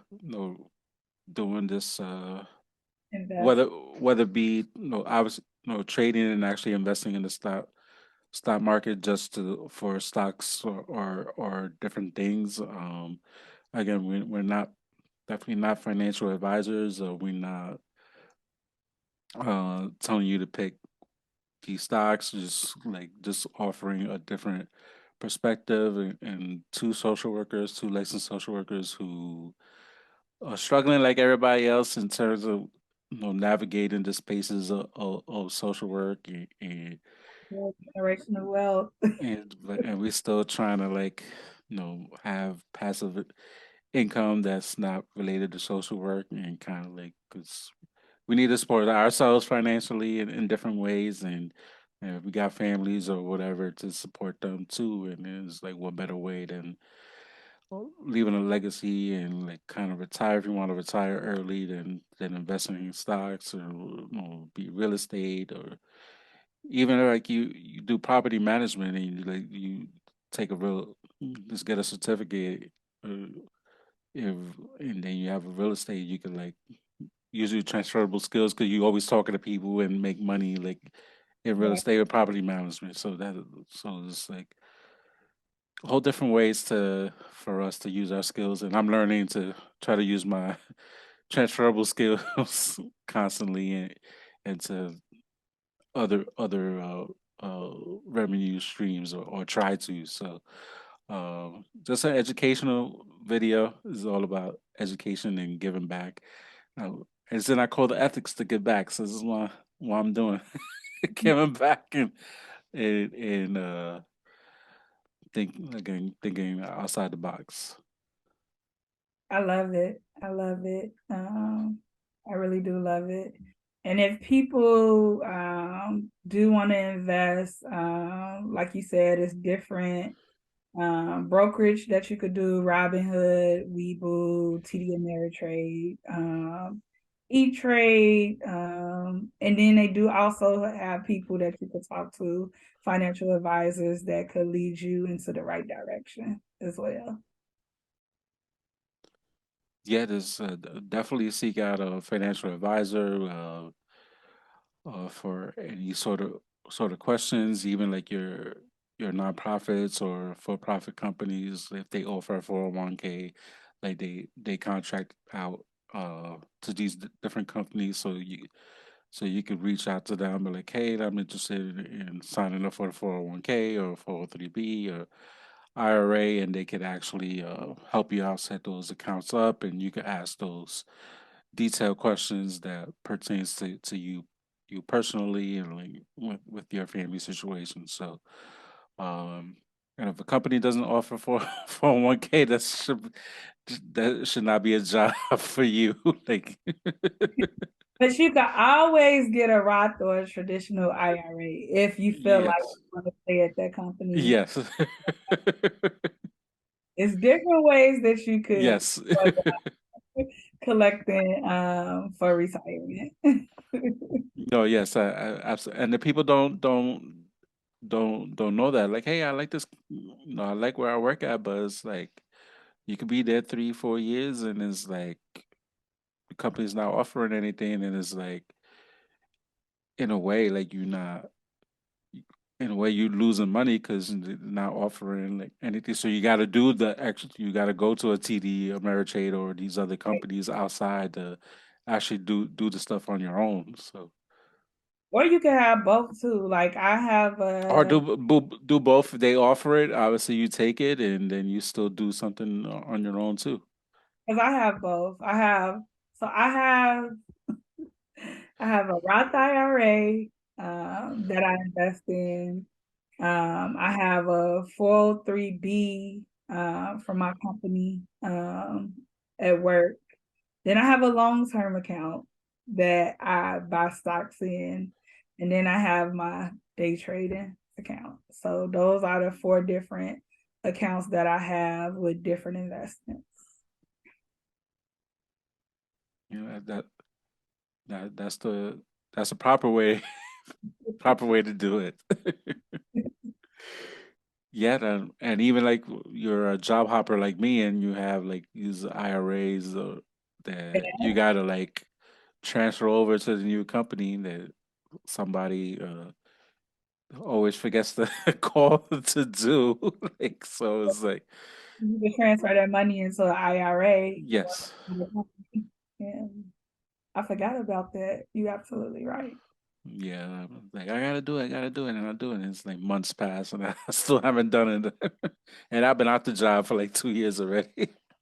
doing this invest. whether whether it be obviously trading and actually investing in the stock market just for stocks or different things. Again, we're not definitely not financial advisors. We're not telling you to pick key stocks. Just offering a different perspective and two social workers, two licensed social workers who are struggling like everybody else in terms of navigating the spaces of social work Generational wealth. and we're still trying to like have passive income that's not related to social work and kind of like because we need to support ourselves financially in different ways and if we got families or whatever to support them too and it's like what better way than leaving a legacy and like kind of retire if you want to retire early than investing in stocks or be real estate or even like you do property management and you take a real just get a certificate uh, if and then you have a real estate you can like usually transferable skills because you always talking to people and make money like in real Right. estate or property management so it's like whole different ways to for us to use our skills and I'm learning to try to use my transferable skills constantly into other revenue streams or try to so just an educational video is all about education and giving back uh, and then I call the ethics to give back so this is what I'm doing giving back and thinking outside the box. I love it. I love it. I really do love it. And if people do want to invest, like you said, it's different brokerage that you could do: Robinhood, Webull, TD Ameritrade, E Trade, and then they do also have people that you could talk to, financial advisors that could lead you into the right direction as well. Yeah, there's definitely seek out a financial advisor for any sort of questions, even like your nonprofits or for-profit companies if they offer 401k, like they contract out to these different companies, so you could reach out to them and be like, hey, I'm interested in signing up for the 401k or 403b or IRA, and they could actually help you out set those accounts up, and you could ask those detailed questions that pertains to you personally and like with your family situation. So, um, and if a company doesn't offer for 401k, that should not be a job for you. Like, But you can always get a Roth or a traditional IRA if you feel like yes, you want to stay at that company. yes, It's different ways that you could yes. collecting for retirement. No, yes, I absolutely. And the people don't know that. Like, hey, I like this. I like where I work at, but it's like you could be there 3, 4 years, and it's like the company's not offering anything, and it's like in a way, like you're not. In a way, you're losing money because they're not offering like anything. So you got to do the extra. You got to go to a TD, Ameritrade, or these other companies outside to actually do the stuff on your own. So. Or you can have both too. Like I have Or a, do both. They offer it. Obviously, you take it, and then you still do something on your own too. because I have both. So I have a Roth IRA that I invest in. I have a 403b from my company at work. Then I have a long term account. that I buy stocks in, and then I have my day trading account. So those are the four different accounts that I have with different investments. You know, that's that's the proper way proper way to do it. Yeah, and even like you're a job hopper like me, and you have like these IRAs that you gotta like transfer over to the new company that somebody always forgets to call to do. Like so, it's like You can transfer that money into an IRA. yes, And I forgot about that. You're absolutely right. yeah, like I gotta do it, I gotta do it, and I do it. And it's like months pass, and I still haven't done it. And I've been out the job for like 2 years already.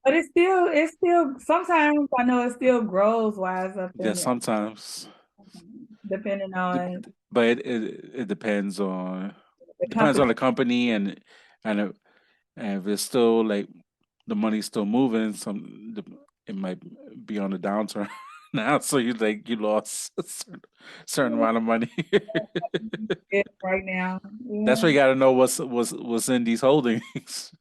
But it's still sometimes I know it still grows wise up Yeah, in it, sometimes. depending Dep- on but it the depends company. on the company and if, and if it's still like the money's still moving, it might be on the downturn now. So you lost a certain amount of money. Right now. That's Yeah, why you got to know what's in these holdings.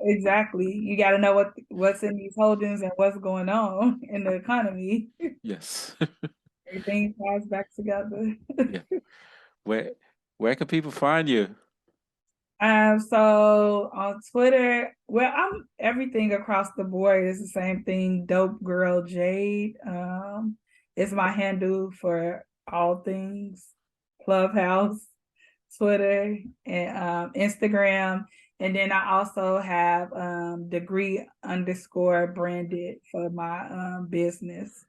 exactly. You got to know what's in these holdings and what's going on in the economy. Yes. Everything ties back together. Yeah. Where where can people find you? So on Twitter, well, I'm everything across the board is the same thing. Dope girl Jade. Is my handle for all things Clubhouse, Twitter, and Instagram. And then I also have degree underscore branded for my business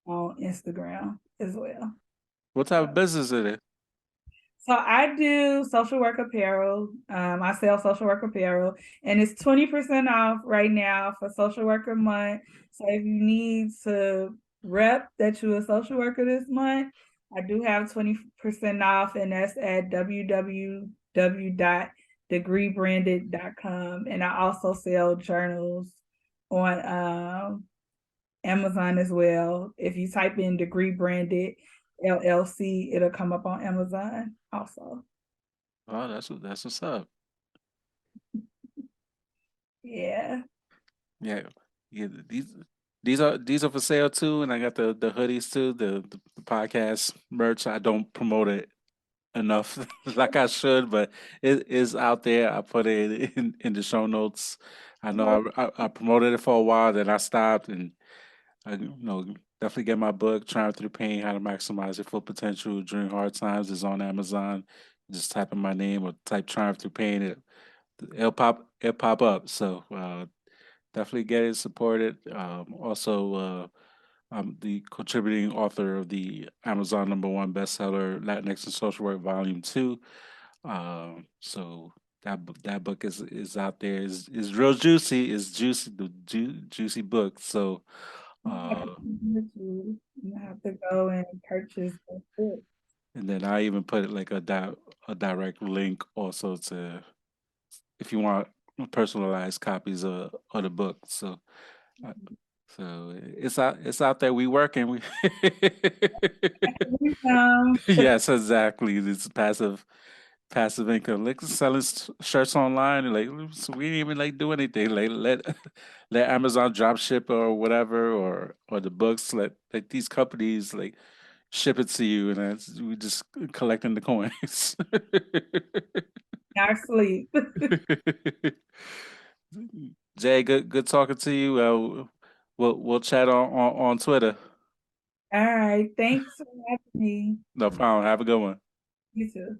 on Instagram as well. What type of business is it? So I do social work apparel. I sell social work apparel, and it's 20% off right now for Social Worker Month. So if you need to rep that you're a social worker this month, I do have 20% off, and that's at www.degreebranded.com. And I also sell journals on Amazon as well. If you type in Degree Branded LLC, it'll come up on Amazon also. Oh, that's what's up. Yeah. Yeah, yeah. These are for sale too, and I got the hoodies too. The podcast merch. I don't promote it enough like I should, but it is out there. I put it in the show notes. I know I promoted it for a while, then I stopped, and I definitely get my book "Triumph Through Pain: How to Maximize Your Full Potential During Hard Times" is on Amazon. Just type in my name or type "Triumph Through Pain." It'll pop up. So definitely get it, support it. Also, I'm the contributing author of the Amazon #1 bestseller Latinx and Social Work Volume 2. So that book is out there. Is real juicy. Is juicy the juicy book. So uh, You have to go and purchase the book. and then I even put like a direct link also to if you want personalized copies of the book. So uh, so it's out there. We working. We Um, yes, exactly. This passive income. Like selling shirts online. Like so we didn't even like do anything. Like let Amazon drop ship or whatever or the books. Let these companies like ship it to you, and we just collecting the coins. not sleep. Jay, good talking to you. We'll chat on Twitter. All right. Thanks for having me. No problem. Have a good one. You too.